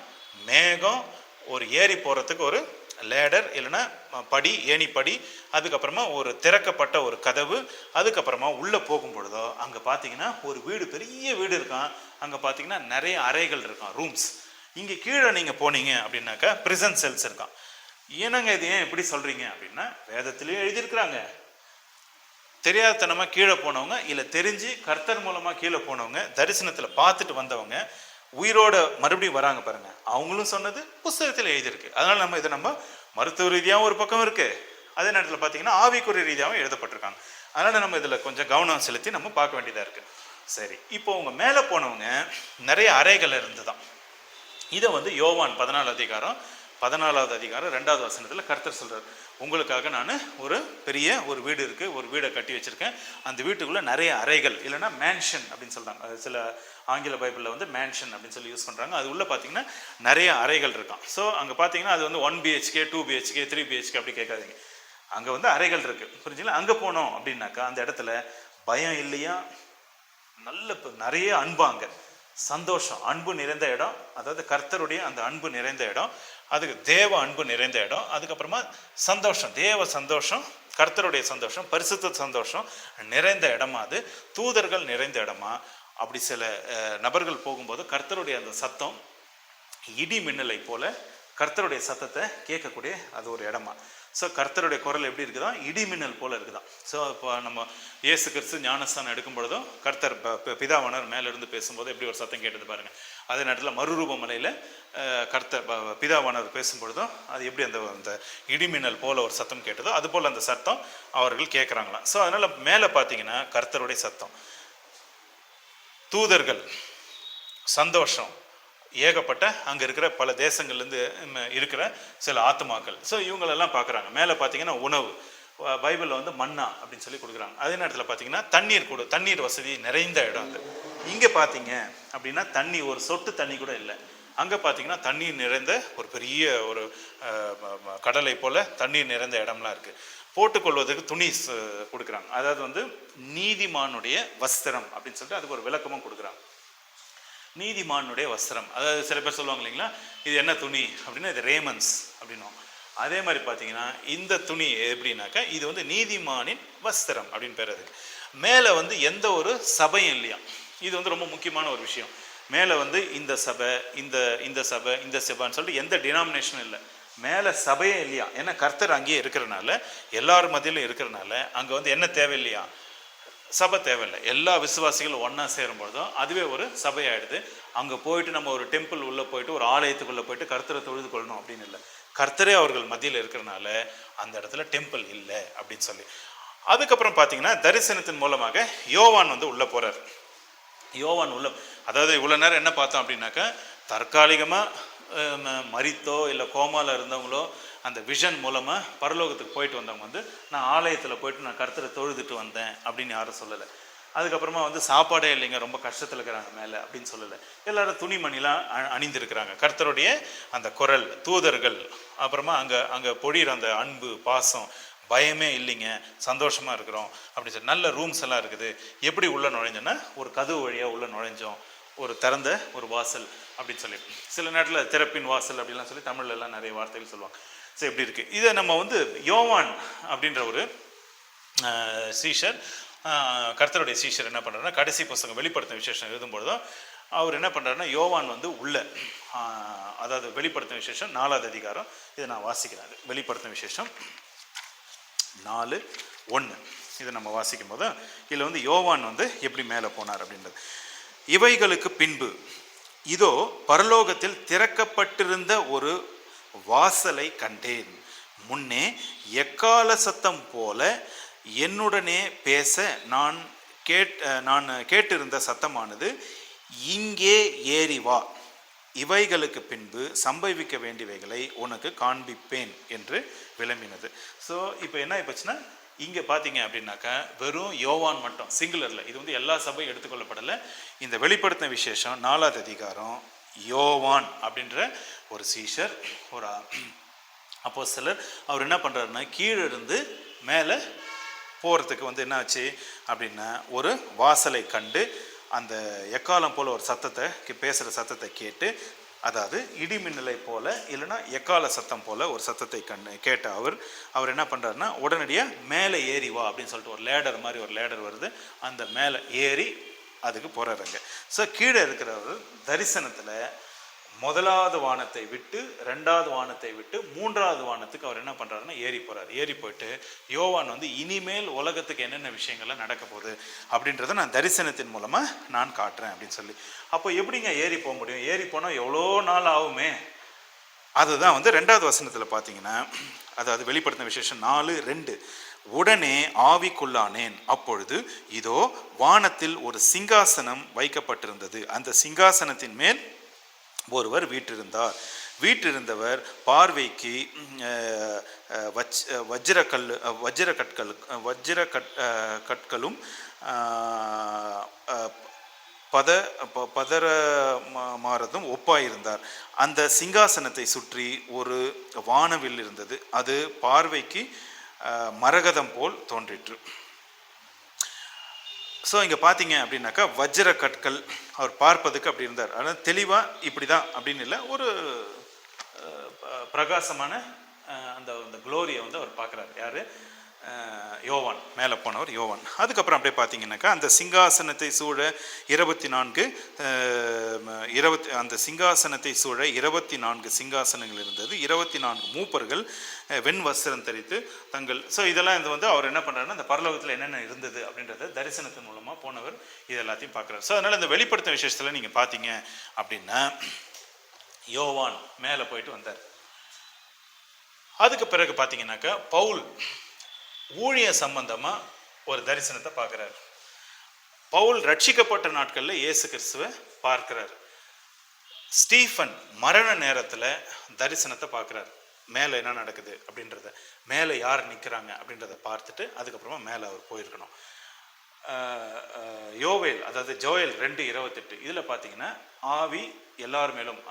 மேகம், ஒரு ஏறி போகிறதுக்கு ஒரு லேடர் இல்லைன்னா படி, ஏணிப்படி, அதுக்கப்புறமா ஒரு திறக்கப்பட்ட ஒரு கதவு, அதுக்கப்புறமா உள்ளே போகும் பொழுதோ அங்கே பார்த்தீங்கன்னா ஒரு வீடு, பெரிய வீடு இருக்கான். அங்கே பார்த்தீங்கன்னா நிறைய அறைகள் இருக்கான், ரூம்ஸ். இங்கே கீழே நீங்கள் போனீங்க அப்படின்னாக்கா பிரிசன் செல்ஸ் இருக்கான். ஏன்னாங்க இது ஏன் எப்படி சொல்கிறீங்க அப்படின்னா, வேதத்திலேயே எழுதியிருக்கிறாங்க. தெரியாதனமாக கீழே போனவங்க, இல்லை தெரிஞ்சு கர்த்தர் மூலமாக கீழே போனவங்க, தரிசனத்தில் பார்த்துட்டு வந்தவங்க உயிரோட மறுபடியும் வராங்க பாருங்க, அவங்களும் சொன்னது புஸ்தகத்தில் எழுதியிருக்கு. அதனால நம்ம இதை நம்ம மருத்துவ ரீதியாகவும் ஒரு பக்கம் இருக்கு, அதே நேரத்தில் பார்த்தீங்கன்னா ஆவிக்குரிய ரீதியாகவும் எழுதப்பட்டிருக்காங்க. அதனால நம்ம இதில் கொஞ்சம் கவனம் செலுத்தி நம்ம பார்க்க வேண்டியதாக இருக்கு. சரி, இப்போ அவங்க மேலே போனவங்க நிறைய அறைகள் இருந்துதான். இதை வந்து யோவான் 14வது அதிகாரம் 2வது வசனத்தில் கர்த்தர் சொல்றார், உங்களுக்காக நான் ஒரு பெரிய ஒரு வீடு இருக்கு, ஒரு வீடை கட்டி வச்சிருக்கேன். அந்த வீட்டுக்குள்ள நிறைய அறைகள் இல்லைன்னா மேன்ஷன் அப்படின்னு சொல்றாங்க. சில ஆங்கில பைபிளில் வந்து மேன்ஷன் அப்படின்னு சொல்லி யூஸ் பண்றாங்க. அது உள்ள பார்த்தீங்கன்னா நிறைய அறைகள் இருக்கான். ஸோ அங்கே பார்த்தீங்கன்னா அது வந்து 1 BHK 2 BHK 3 BHK அப்படி கேட்காதீங்க, அங்கே வந்து அறைகள் இருக்கு, புரிஞ்சுங்களா? அங்கே போனோம் அப்படின்னாக்கா அந்த இடத்துல பயம் இல்லையா, நிறைய அன்பாங்க, சந்தோஷம், அன்பு நிறைந்த இடம். அதாவது கர்த்தருடைய அந்த அன்பு நிறைந்த இடம், அதுக்கு தேவ அன்பு நிறைந்த இடம். அதுக்கப்புறமா சந்தோஷம், தேவ சந்தோஷம், கர்த்தருடைய சந்தோஷம், பரிசுத்த சந்தோஷம் நிறைந்த இடமா, அது தூதர்கள் நிறைந்த இடமா. அப்படி சில நபர்கள் போகும்போது கர்த்தருடைய அந்த சத்தம் இடி மின்னலை போல கர்த்தருடைய சத்தத்தை கேட்கக்கூடிய அது ஒரு இடமா. ஸோ கர்த்தருடைய குரல் எப்படி இருக்குதான், இடி மின்னல் போல இருக்குதான். ஸோ இப்போ நம்ம இயேசு கிறிஸ்து ஞானஸ்தானம் எடுக்கும் பொழுதும் கர்த்தர் பிதாவானவர் மேலிருந்து பேசும்போது எப்படி ஒரு சத்தம் கேட்டது பாருங்க. அதே நேரத்தில் மறுரூப மலையில் கர்த்தர் பிதாவானவர் பேசும்பொழுதும் அது எப்படி அந்த இடிமின்னல் போல ஒரு சத்தம் கேட்டதோ அது போல் அந்த சத்தம் அவர்கள் கேட்குறாங்களாம். ஸோ அதனால் மேலே பார்த்தீங்கன்னா கர்த்தருடைய சத்தம், தூதர்கள், சந்தோஷம், ஏகப்பட்ட அங்கே இருக்கிற பல தேசங்கள்லேருந்து இருக்கிற சில ஆத்மாக்கள். ஸோ இவங்களெல்லாம் பார்க்குறாங்க. மேலே பார்த்தீங்கன்னா உணவு, பைபிளில் வந்து மன்னா அப்படின்னு சொல்லி கொடுக்குறாங்க. அதே நேரத்தில் பார்த்தீங்கன்னா தண்ணீர் வசதி நிறைந்த இடம் அது. இங்கே பார்த்தீங்க அப்படின்னா தண்ணி, ஒரு சொட்டு தண்ணி கூட இல்லை. அங்கே பார்த்தீங்கன்னா தண்ணீர் நிறைந்த ஒரு பெரிய ஒரு கடலை போல் தண்ணீர் நிறைந்த இடம்லாம் இருக்குது. போட்டுக்கொள்வதற்கு துணி கொடுக்குறாங்க. அதாவது வந்து நீதிமானுடைய வஸ்திரம் அப்படின்னு சொல்லிட்டு அதுக்கு ஒரு விளக்கமும் கொடுக்குறாங்க. நீதிமானுடைய வஸ்திரம், அதாவது சில பேர் சொல்லுவாங்க இல்லைங்களா, இது என்ன துணி அப்படின்னா இது ரேமன்ஸ் அப்படின்னும். அதே மாதிரி பார்த்தீங்கன்னா இந்த துணி எப்படின்னாக்கா இது வந்து நீதிமானின் வஸ்திரம் அப்படின்னு பேர். அதுக்கு மேலே வந்து எந்த ஒரு சபையும் இல்லையா. இது வந்து ரொம்ப முக்கியமான ஒரு விஷயம். மேலே வந்து இந்த சபை இந்த சபைன்னு சொல்லிட்டு எந்த டினாமினேஷனும் இல்லை, மேலே சபையே இல்லையா. ஏன்னா கர்த்தர் அங்கேயே இருக்கிறனால, எல்லாரும் மத்தியிலும் இருக்கிறனால அங்கே வந்து என்ன தேவையில்லையா, சபை தேவையில்லை. எல்லா விசுவாசிகளும் ஒன்றா சேரும்பொழுதும் அதுவே ஒரு சபையாயிடுது. அங்கே போயிட்டு நம்ம ஒரு டெம்பிள் உள்ளே போயிட்டு ஒரு ஆலயத்துக்குள்ளே போயிட்டு கர்த்தரை தொழுது கொள்ளணும் அப்படின்னு இல்லை, கர்த்தரே அவர்கள் மத்தியில் இருக்கிறனால அந்த இடத்துல டெம்பிள் இல்லை அப்படின்னு சொல்லி. அதுக்கப்புறம் பார்த்தீங்கன்னா தரிசனத்தின் மூலமாக யோவான் வந்து உள்ளே போகிறார். யோவான் அதாவது இவ்வளோ நேரம் என்ன பார்த்தோம் அப்படின்னாக்கா, தற்காலிகமாக மரித்தோ இல்லை கோமாவில் இருந்தவங்களோ அந்த விஷன் மூலமாக பரலோகத்துக்கு போயிட்டு வந்தவங்க வந்து நான் ஆலயத்தில் போயிட்டு நான் கர்த்தரை தொழுதுட்டு வந்தேன் அப்படின்னு யாரும் சொல்லலை. அதுக்கப்புறமா வந்து சாப்பாடே இல்லைங்க, ரொம்ப கஷ்டத்தில் இருக்கிறாங்க மேலே அப்படின்னு சொல்லலை. எல்லாரும் துணிமணிலாம் அணிந்திருக்கிறாங்க. கர்த்தருடைய அந்த குரல், தூதர்கள், அப்புறமா அங்கே பொழிகிற அந்த அன்பு, பாசம், பயமே இல்லைங்க, சந்தோஷமாக இருக்கிறோம் அப்படின்னு சொல்லி நல்ல ரூம்ஸ் எல்லாம் இருக்குது. எப்படி உள்ளே நுழைஞ்சோன்னா ஒரு கதவு வழியாக உள்ளே நுழைஞ்சோம், ஒரு திறந்த ஒரு வாசல் அப்படின்னு சொல்லி. சில நேரத்தில் திறப்பின் வாசல் அப்படின்லாம் சொல்லி தமிழ்லாம் நிறைய வார்த்தைகள் சொல்லுவாங்க. ஸோ எப்படி இருக்குது இதை நம்ம வந்து யோவான் அப்படின்ற ஒரு சீஷர், கர்த்தருடைய சீஷர் என்ன பண்ணுறாருன்னா, கடைசி புத்தகம் வெளிப்படுத்தின விசேஷம் எழுதும்பொழுதும் அவர் என்ன பண்ணுறாருன்னா, யோவான் வந்து உள்ள, அதாவது வெளிப்படுத்தின விசேஷம் 4வது அதிகாரம், இதை நான் வாசிக்கிறேன். வெளிப்படுத்தின விசேஷம் 4:1 இதை நம்ம வாசிக்கும் போது இதில் வந்து யோவான் வந்து எப்படி மேலே போனார் அப்படின்றது. இவைகளுக்கு பின்பு இதோ பரலோகத்தில் திறக்கப்பட்டிருந்த ஒரு வாசலை கண்டேன். முன்னே எக்கால சத்தம் போல என்னுடனே பேச நான் கேட்டிருந்த சத்தமானது, இங்கே ஏறி வா, இவைகளுக்கு பின்பு சம்பவிக்க வேண்டியவைகளை உனக்கு காண்பிப்பேன் என்று விளம்பினது. ஸோ இப்போ என்ன ஆயிப்போச்சுன்னா, இங்கே பார்த்தீங்க அப்படின்னாக்கா வெறும் யோவான் மட்டும் சிங்குலரில், இது வந்து எல்லா சபையும் எடுத்துக்கொள்ளப்படலை. இந்த வெளிப்படுத்தின விசேஷம் 4வது அதிகாரம் யோவான் அப்படின்ற ஒரு சீஷர், ஒரு அப்போஸ்தலர், அவர் என்ன பண்ணுறாருன்னா கீழே இருந்து மேலே போகிறதுக்கு வந்து என்ன ஆச்சு அப்படின்னா ஒரு வாசலை கண்டு அந்த எக்காலம் போல் ஒரு சத்தத்தை பேசுகிற சத்தத்தை கேட்டு, அதாவது இடிமின்னலை போல இல்லைன்னா எக்கால சத்தம் போல ஒரு சத்தத்தை கேட்ட அவர் என்ன பண்ணுறாருன்னா உடனடியாக மேலே ஏறி வா அப்படின்னு சொல்லிட்டு ஒரு லேடர் மாதிரி ஒரு லேடர் வருது, அந்த மேலே ஏறி அதுக்கு போகிறாருங்க. ஸோ கீழே இருக்கிறவர் தரிசனத்தில் முதலாவது வானத்தை விட்டு 2வது வானத்தை விட்டு 3வது வானத்துக்கு அவர் என்ன பண்ணுறாருன்னா ஏறி போகிறார். ஏறி போயிட்டு யோவான் வந்து இனிமேல் உலகத்துக்கு என்னென்ன விஷயங்கள்லாம் நடக்க போகுது அப்படின்றத நான் தரிசனத்தின் மூலமாக நான் காட்டுறேன் அப்படின்னு சொல்லி. அப்போ எப்படிங்க ஏறி போக முடியும்? ஏறி போனால் எவ்வளோ நாள் ஆகுமே. அதுதான் வந்து 2வது வசனத்தில் பார்த்தீங்கன்னா, அதாவது வெளிப்படுத்தின விசேஷம் 4:2, உடனே ஆவிக்குள்ளானேன், அப்பொழுது இதோ வானத்தில் ஒரு சிங்காசனம் வைக்கப்பட்டிருந்தது, அந்த சிங்காசனத்தின் மேல் ஒருவர் வீற்றிருந்தவர் பார்வைக்கு வஜ்ர கற்களும் பதரமாறதும் ஒப்பாயிருந்தார். அந்த சிங்காசனத்தை சுற்றி ஒரு வானவில் இருந்தது, அது பார்வைக்கு மரகதம் போல் தோன்றிற்று. ஸோ இங்கே பார்த்தீங்க அப்படின்னாக்கா வஜ்ர கற்கள் அவர் பார்ப்பதுக்கு அப்படி இருந்தார். ஆனால் தெளிவாக இப்படி தான் அப்படின்னு இல்லை, ஒரு பிரகாசமான அந்த குளோரியை வந்து அவர் பார்க்குறாரு. யார்? யோவான், மேலே போனவர் யோவான். அதுக்கப்புறம் அப்படியே பார்த்தீங்கன்னாக்கா அந்த சிங்காசனத்தை சூழ 24 சிங்காசனங்கள் இருந்தது. 24 மூப்பர்கள் வெண் வஸ்திரம் தரித்து தங்கள். ஸோ இதெல்லாம் இது வந்து அவர் என்ன பண்ணுறாருன்னா அந்த பரலோகத்தில் என்னென்ன இருந்தது அப்படின்றத தரிசனத்தின் மூலமாக போனவர் இது எல்லாத்தையும் பார்க்குறாரு. ஸோ அதனால் இந்த வெளிப்படுத்தின விசேஷத்தில் நீங்கள் பார்த்தீங்க அப்படின்னா யோவான் மேலே போயிட்டு வந்தார். அதுக்கு பிறகு பார்த்தீங்கன்னாக்கா பவுல் ஊழிய சம்பந்தமாக ஒரு தரிசனத்தை பார்க்குறாரு. பவுல் ரட்சிக்கப்பட்ட நாட்களில் இயேசு கிறிஸ்துவை பார்க்கிறார். ஸ்டீஃபன் மரண நேரத்தில் தரிசனத்தை பார்க்குறாரு. மேலே என்ன நடக்குது அப்படின்றத, மேலே யார் நிற்கிறாங்க அப்படின்றத பார்த்துட்டு அதுக்கப்புறமா மேலே அவர் போயிருக்கணும். யோவேல், அதாவது ஜோயல் 2:28, இதில் பார்த்தீங்கன்னா ஆவி எல்லார் மேலும்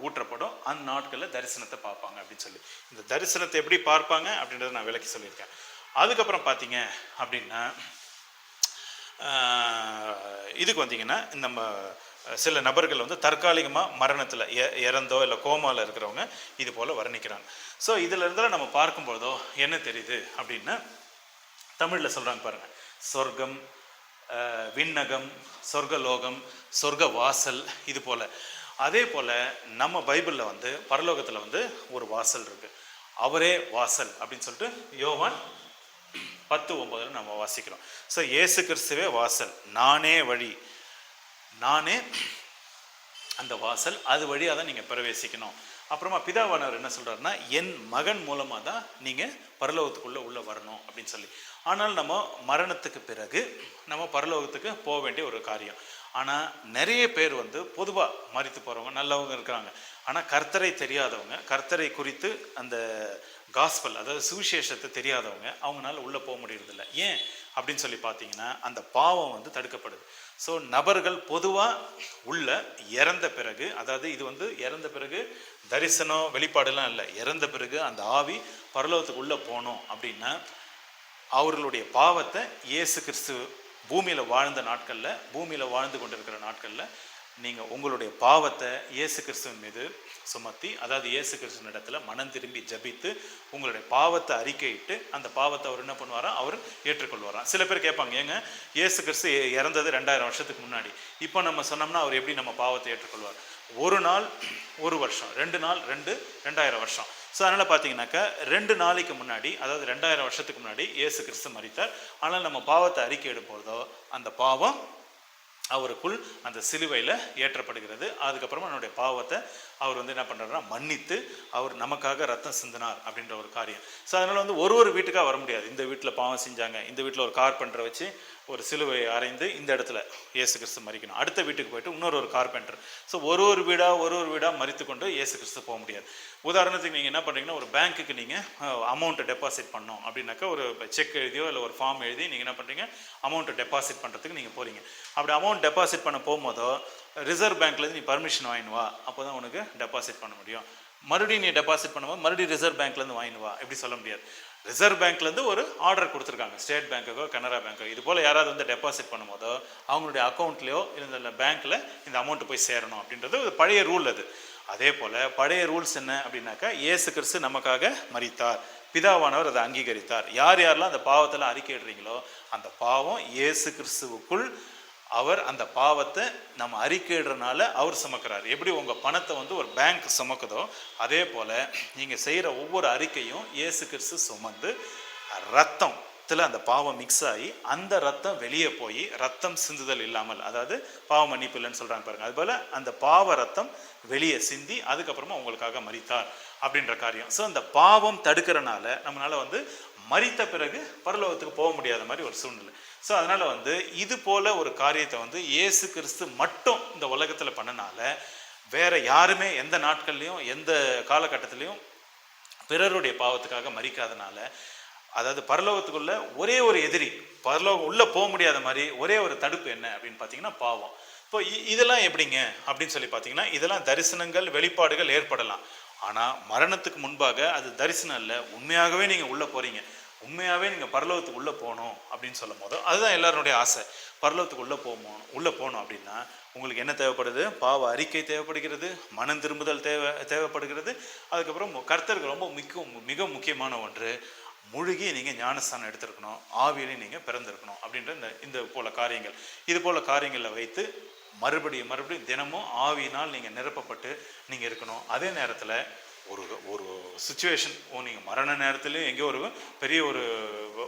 ஊற்றப்படும், அந்த நாட்களில் தரிசனத்தை பார்ப்பாங்க அப்படின்னு சொல்லி. இந்த தரிசனத்தை எப்படி பார்ப்பாங்க அப்படின்றத நான் விளக்கி சொல்லியிருக்கேன். அதுக்கப்புறம் பார்த்தீங்க அப்படின்னா இதுக்கு வந்தீங்கன்னா நம்ம சில நபர்கள் வந்து தற்காலிகமாக மரணத்தில் இறந்தோ இல்லை கோமாவில் இருக்கிறவங்க இது போல் வர்ணிக்கிறாங்க. ஸோ இதில் இருந்தால் நம்ம பார்க்கும்போதோ என்ன தெரியுது அப்படின்னா, தமிழில் சொல்கிறாங்க பாருங்கள், சொர்க்கம், விண்ணகம், சொர்க்கலோகம், சொர்க்க வாசல், இது போல். அதே போல் நம்ம பைபிளில் வந்து பரலோகத்தில் வந்து ஒரு வாசல் இருக்குது, அவரே வாசல் அப்படின்னு சொல்லிட்டு யோவான் 10:9 நம்ம வாசிக்கிறோம். ஸோ இயேசு கிறிஸ்துவே வாசல், நானே வழி, நானே அந்த வாசல், அது வழியாக தான் நீங்கள் பிரவேசிக்கணும். அப்புறமா பிதாவானவர் என்ன சொல்கிறாருன்னா, என் மகன் மூலமாக தான் நீங்கள் பரலோகத்துக்குள்ளே உள்ளே வரணும் அப்படின்னு சொல்லி. ஆனால் நம்ம மரணத்துக்கு பிறகு நம்ம பரலோகத்துக்கு போக வேண்டிய ஒரு காரியம். ஆனால் நிறைய பேர் வந்து பொதுவாக மரித்து போகிறவங்க நல்லவங்க இருக்கிறாங்க, ஆனால் கர்த்தரை தெரியாதவங்க, கர்த்தரை குறித்து அந்த காஸ்பல் அதாவது சுவிசேஷத்தை தெரியாதவங்க அவங்களால உள்ளே போக முடியறதில்ல. ஏன் அப்படின்னு சொல்லி பார்த்தீங்கன்னா அந்த பாவம் வந்து தடுக்கப்படுது. ஸோ நபர்கள் பொதுவாக உள்ள இறந்த பிறகு, அதாவது இது வந்து இறந்த பிறகு தரிசனம் வெளிப்பாடுலாம் இல்லை, இறந்த பிறகு அந்த ஆவி பரலோகத்துக்கு உள்ளே போனோம் அப்படின்னா அவர்களுடைய பாவத்தை இயேசு கிறிஸ்து பூமியில் வாழ்ந்த நாட்களில், பூமியில் வாழ்ந்து கொண்டிருக்கிற நாட்களில் நீங்கள் உங்களுடைய பாவத்தை இயேசு கிறிஸ்துவின் மீது சுமத்தி, அதாவது இயேசு கிறிஸ்துவின் இடத்துல மனம் திரும்பி ஜபித்து உங்களுடைய பாவத்தை அறிக்கையிட்டு அந்த பாவத்தை அவர் என்ன பண்ணுவாராம், அவர் ஏற்றுக்கொள்வாராம். சில பேர் கேட்பாங்க, ஏங்க இயேசு கிறிஸ்து இறந்தது 2000 வருஷத்துக்கு முன்னாடி, இப்போ நம்ம சொன்னோம்னா அவர் எப்படி நம்ம பாவத்தை ஏற்றுக்கொள்வார்? ஒரு நாள் 1 வருஷம், 2 நாள் 2000 வருஷம். ஸோ அதனால் பார்த்தீங்கன்னாக்கா 2 நாளைக்கு முன்னாடி, அதாவது 2000 வருஷத்துக்கு முன்னாடி இயேசு கிறிஸ்து மரித்தார். ஆனால் நம்ம பாவத்தை அறிக்கையிடும் பொழுதோ அந்த பாவம் அவருக்குள் அந்த சிலுவையில் ஏற்றப்படுகிறது. அதுக்கப்புறமா என்னுடைய பாவத்தை அவர் வந்து என்ன பண்ணுறாருன்னா மன்னித்து அவர் நமக்காக ரத்தம் சிந்தினார் அப்படின்ற ஒரு காரியம். ஸோ அதனால் வந்து ஒரு வீட்டுக்காக வர முடியாது. இந்த வீட்டில் பாவம் செஞ்சாங்க, இந்த வீட்டில் ஒரு கார்பெண்டரை வச்சு ஒரு சிலுவை அறைந்து இந்த இடத்துல இயேசு கிறிஸ்து மரிக்கணும், அடுத்த வீட்டுக்கு போயிட்டு இன்னொரு கார்பெண்டர். ஸோ ஒரு வீடாக மரித்து கொண்டு இயேசு கிறிஸ்து போக முடியாது. உதாரணத்துக்கு நீங்கள் என்ன பண்ணுறீங்கன்னா, ஒரு பேங்க்குக்கு நீங்கள் அமௌண்ட்டை டெபாசிட் பண்ணோம் அப்படின்னாக்கா ஒரு செக் எழுதியோ இல்லை ஒரு ஃபார்ம் எழுதி நீங்கள் என்ன பண்ணுறீங்க, அமௌண்ட்டை டெபாசிட் பண்ணுறதுக்கு நீங்கள் போகிறீங்க. அப்படி அமௌண்ட் டெபாசிட் பண்ண போகும்போதோ ரிசர்வ் பேங்க்லேருந்து நீ பர்மிஷன் வாங்கினு வா, அப்போ தான் உனக்கு டெபாசிட் பண்ண முடியும். மறுபடியும் நீ டெபாசிட் பண்ணும்போது மறுபடியும் ரிசர்வ் பேங்க்லேருந்து வாங்கினு வா, எப்படி சொல்ல முடியாது. ரிசர்வ் பேங்க்லேருந்து ஒரு ஆர்டர் கொடுத்துருக்காங்க, ஸ்டேட் பேங்க்குக்கோ கனரா பேங்க்கோ. இது போல் யாராவது வந்து டெபாசிட் பண்ணும்போதோ அவங்களுடைய அக்கௌண்ட்லேயோ இல்லை பேங்க்கில் இந்த அமௌண்ட்டு போய் சேரணும் அப்படின்றது ஒரு பழைய ரூல் அது. அதே போல் பழைய ரூல்ஸ் என்ன அப்படின்னாக்கா, இயேசு கிறிஸ்து நமக்காக மரித்தார், பிதாவானவர் அதை அங்கீகரித்தார். யாரெல்லாம் அந்த பாவத்தில் அறிக்கையிடுறீங்களோ அந்த பாவம் இயேசு கிறிஸ்துவுக்குள் அவர் அந்த பாவத்தை நம்ம அறிக்கையிடுறனால அவர் சுமக்கிறார். எப்படி உங்கள் பணத்தை வந்து ஒரு பேங்க் சுமக்குதோ அதே போல் நீங்கள் செய்கிற ஒவ்வொரு அறிக்கையும் இயேசு கிறிஸ்து சுமந்து ரத்தத்தில் அந்த பாவம் மிக்ஸ் ஆகி அந்த ரத்தம் வெளியே போய் ரத்தம் சிந்துதல் இல்லாமல், அதாவது பாவ மன்னிப்பு இல்லைன்னு சொல்கிறாங்க பாருங்கள், அதுபோல் அந்த பாவ ரத்தம் வெளியே சிந்தி அதுக்கப்புறமா உங்களுக்காக மரித்தார் அப்படின்ற காரியம். ஸோ அந்த பாவம் தடுக்கிறனால நம்மளால் வந்து மரித்த பிறகு பரலோகத்துக்கு போக முடியாத மாதிரி ஒரு சூழ்நிலை. ஸோ அதனால் வந்து இது போல் ஒரு காரியத்தை வந்து இயேசு கிறிஸ்து மட்டும் இந்த உலகத்தில் பண்ணனால வேற யாருமே எந்த நாட்கள்லையும் எந்த காலகட்டத்திலையும் பிறருடைய பாவத்துக்காக மரிக்காதனால, அதாவது பரலோகத்துக்குள்ள ஒரே ஒரு எதிரி, பரலோகம் உள்ளே போக முடியாத மாதிரி ஒரே ஒரு தடுப்பு என்ன அப்படின்னு பார்த்தீங்கன்னா பாவம். இப்போ இதெல்லாம் எப்படிங்க அப்படின்னு சொல்லி பார்த்தீங்கன்னா, இதெல்லாம் தரிசனங்கள் வெளிப்பாடுகள் ஏற்படலாம். ஆனால் மரணத்துக்கு முன்பாக அது தரிசனம் இல்லை, உண்மையாகவே நீங்கள் உள்ளே போகிறீங்க, உண்மையாகவே நீங்கள் பரலோகத்துக்கு உள்ளே போகணும் அப்படின்னு சொல்லும் போது அதுதான் எல்லாருடைய ஆசை. பரலோகத்துக்கு உள்ளே போகணும் அப்படின்னா உங்களுக்கு என்ன தேவைப்படுது? பாவ அறிக்கை தேவைப்படுகிறது, மனம் திரும்புதல் தேவைப்படுகிறது. அதுக்கப்புறம் கர்த்தருக்கு ரொம்ப மிக முக்கியமான ஒன்று, முழுகி நீங்கள் ஞானஸ்தானம் எடுத்திருக்கணும், ஆவியிலையும் நீங்கள் பிறந்திருக்கணும் அப்படின்ற இந்த போல காரியங்கள். இது போல காரியங்களில் வைத்து மறுபடியும் தினமும் ஆவியினால் நீங்கள் நிரப்பப்பட்டு நீங்கள் இருக்கணும். அதே நேரத்தில் ஒரு சுச்சுவேஷன், நீங்கள் மரண நேரத்துலேயும் எங்கேயோ ஒரு பெரிய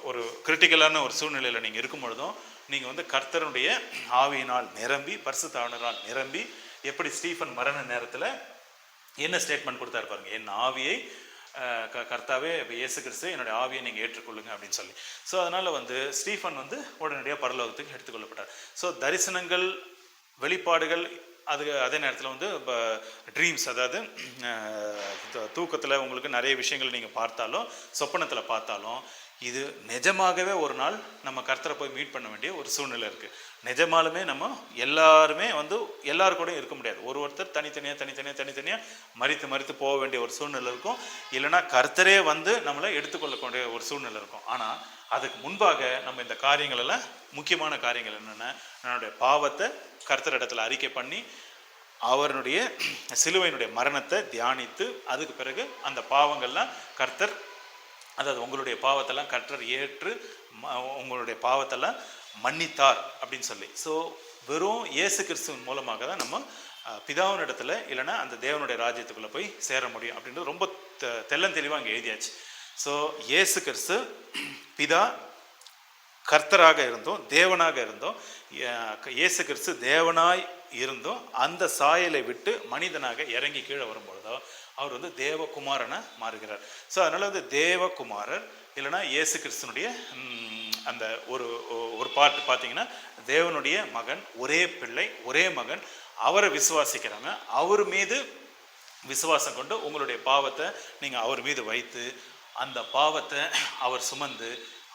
ஒரு கிரிட்டிக்கலான ஒரு சூழ்நிலையில் நீங்கள் இருக்கும் பொழுதும் நீங்கள் வந்து கர்த்தருடைய ஆவியினால் நிரம்பி பரிசுத்த ஆவியினால் நிரம்பி, எப்படி ஸ்டீஃபன் மரண நேரத்தில் என்ன ஸ்டேட்மெண்ட் கொடுத்தாரு பாருங்க, என் ஆவியை கர்த்தாவே இயேசு கிறிஸ்து என்னுடைய ஆவியை நீங்கள் ஏற்றுக்கொள்ளுங்க அப்படின்னு சொல்லி. ஸோ அதனால் வந்து ஸ்டீஃபன் வந்து உடனடியாக பரலோகத்துக்கு எடுத்துக்கொள்ளப்பட்டார். ஸோ தரிசனங்கள் வெளிப்பாடுகள் அதே நேரத்தில் வந்து ட்ரீம்ஸ், அதாவது தூக்கத்தில் உங்களுக்கு நிறைய விஷயங்கள் நீங்கள் பார்த்தாலும் சொப்பனத்தில் பார்த்தாலும் இது நிஜமாகவே ஒரு நாள் நம்ம கர்த்தரை போய் மீட் பண்ண வேண்டிய ஒரு சூழ்நிலை இருக்குது. நிஜமாலுமே நம்ம எல்லாருமே வந்து எல்லாரு கூடயும் இருக்க முடியாது. ஒருத்தர் தனித்தனியாக மறித்து போக வேண்டிய ஒரு சூழ்நிலை இருக்கும். இல்லைனா கர்த்தரே வந்து நம்மளை எடுத்துக்கொள்ளக்கூடிய ஒரு சூழ்நிலை இருக்கும். ஆனால் அதுக்கு முன்பாக நம்ம இந்த காரியங்கள் எல்லாம், முக்கியமான காரியங்கள் என்னென்னா, என்னுடைய பாவத்தை கர்த்தர் இடத்துல அறிக்கை பண்ணி அவருடைய சிலுவையினுடைய மரணத்தை தியானித்து அதுக்கு பிறகு அந்த பாவங்கள்லாம் கர்த்தர், அதாவது உங்களுடைய பாவத்தெல்லாம் கர்த்தர் ஏற்று உங்களுடைய பாவத்தெல்லாம் மன்னித்தார் அப்படின்னு சொல்லி. ஸோ வெறும் இயேசு கிறிஸ்துவின் மூலமாக தான் நம்ம பிதாவின் இடத்துல இல்லைன்னா அந்த தேவனுடைய ராஜ்யத்துக்குள்ளே போய் சேர முடியும் அப்படின்றது ரொம்ப தெளிவாக அங்கே எழுதியாச்சு. ஸோ இயேசு கிறிஸ்து பிதா கர்த்தராக இருந்தோம், தேவனாக இருந்தோம். இயேசு கிறிஸ்து தேவனாய் இருந்தோம் அந்த சாயலை விட்டு மனிதனாக இறங்கி கீழே வரும்பொழுதோ அவர் வந்து தேவகுமாரனை மாறுகிறார். ஸோ அதனால் வந்து தேவகுமாரர் இல்லைனா இயேசு கிறிஸ்துனுடைய அந்த ஒரு பாட்டு பார்த்தீங்கன்னா, தேவனுடைய மகன், ஒரே பிள்ளை, ஒரே மகன், அவரை விசுவாசிக்கிறாங்க. அவர் மீது விசுவாசம் கொண்டு உங்களுடைய பாவத்தை நீங்கள் அவர் மீது வைத்து அந்த பாவத்தை அவர் சுமந்து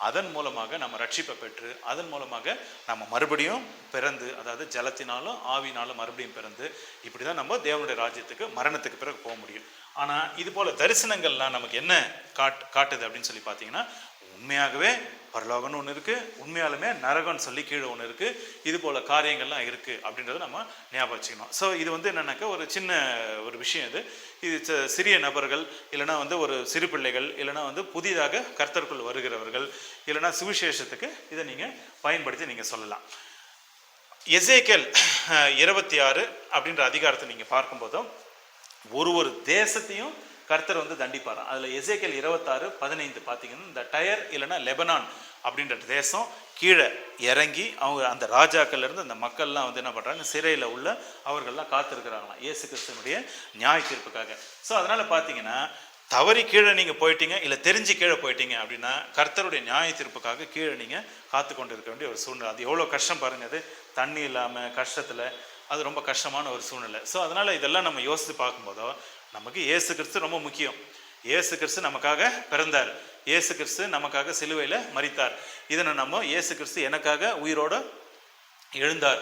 அதன் மூலமாக நம்ம ரட்சிப்பை பெற்று அதன் மூலமாக நம்ம மறுபடியும் பிறந்து, அதாவது ஜலத்தினாலும் ஆவினாலும் மறுபடியும் பிறந்து இப்படி தான் நம்ம தேவனுடைய ராஜ்யத்துக்கு மரணத்துக்கு பிறகு போக முடியும். ஆனால் இது போல் தரிசனங்கள்லாம் நமக்கு என்ன காட்டுது அப்படின்னு சொல்லி பார்த்தீங்கன்னா, உண்மையாகவே பரலோகம்னு ஒன்று இருக்குது, உண்மையாலுமே நரகம்னு சொல்லி கீழே ஒன்று இருக்குது, இது போல் காரியங்கள்லாம் இருக்குது அப்படின்றத நம்ம ஞாபகம் வச்சுக்கணும். ஸோ இது வந்து என்னன்னாக்கா ஒரு சின்ன ஒரு விஷயம். இது சிறிய நபர்கள் இல்லைனா வந்து ஒரு சிறு பிள்ளைகள் இல்லைனா வந்து புதிதாக கர்த்தருக்குள் வருகிறவர்கள் இல்லைனா சுவிசேஷத்துக்கு இதை நீங்கள் பயன்படுத்தி நீங்கள் சொல்லலாம். எசேக்கியேல் 26 அப்படின்ற அதிகாரத்தை நீங்கள் பார்க்கும்போதும் ஒரு தேசத்தையும் கர்த்தர் வந்து தண்டிப்பாராம். அதில் எசேக்கியேல் 26:15 பார்த்தீங்கன்னா, இந்த டயர் இல்லைன்னா லெபனான் அப்படின்ற தேசம் கீழே இறங்கி அவங்க அந்த ராஜாக்கள் இருந்து அந்த மக்கள்லாம் வந்து என்ன பண்ணுறாங்க, சிறையில் உள்ள அவர்கள்லாம் காத்திருக்கிறாங்களாம் இயேசு கிறிஸ்துவனுடைய நியாய தீர்ப்புக்காக. ஸோ அதனால் பார்த்தீங்கன்னா, தவறி கீழே நீங்கள் போயிட்டீங்க இல்லை தெரிஞ்சு கீழே போயிட்டீங்க அப்படின்னா கர்த்தருடைய நியாய தீர்ப்புக்காக கீழே நீங்கள் காத்து கொண்டு இருக்க வேண்டிய ஒரு சூழ்நிலை. அது எவ்வளோ கஷ்டம் பாருங்கள். அது தண்ணி இல்லாமல் கஷ்டத்தில் அது ரொம்ப கஷ்டமான ஒரு சூழ்நிலை. ஸோ அதனால் இதெல்லாம் நம்ம யோசித்து பார்க்கும்போதோ நமக்கு இயேசு கிறிஸ்து ரொம்ப முக்கியம். இயேசு கிறிஸ்து நமக்காக பிறந்தார், இயேசு கிறிஸ்து நமக்காக சிலுவையில் மரித்தார். இதனை நம்ம இயேசு கிறிஸ்து எனக்காக உயிரோடு எழுந்தார்,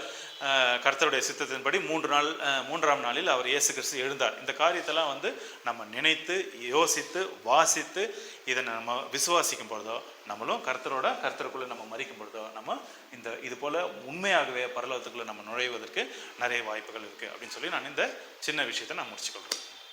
கர்த்தருடைய சித்தத்தின்படி 3ஆம் நாளில் அவர் இயேசு கிறிஸ்து எழுந்தார். இந்த காரியத்தெல்லாம் வந்து நம்ம நினைத்து யோசித்து வாசித்து இதை நம்ம விசுவாசிக்கும் பொழுதோ நம்மளும் கர்த்தருக்குள்ளே நம்ம மரிக்கும் பொழுதோ நம்ம இது போல் உண்மையாகவே பரலோகத்துக்குள்ளே நம்ம நுழைவதற்கு நிறைய வாய்ப்புகள் இருக்குது அப்படின்னு சொல்லி நான் இந்த சின்ன விஷயத்தை நான் முடிச்சுக்கொள்கிறேன்.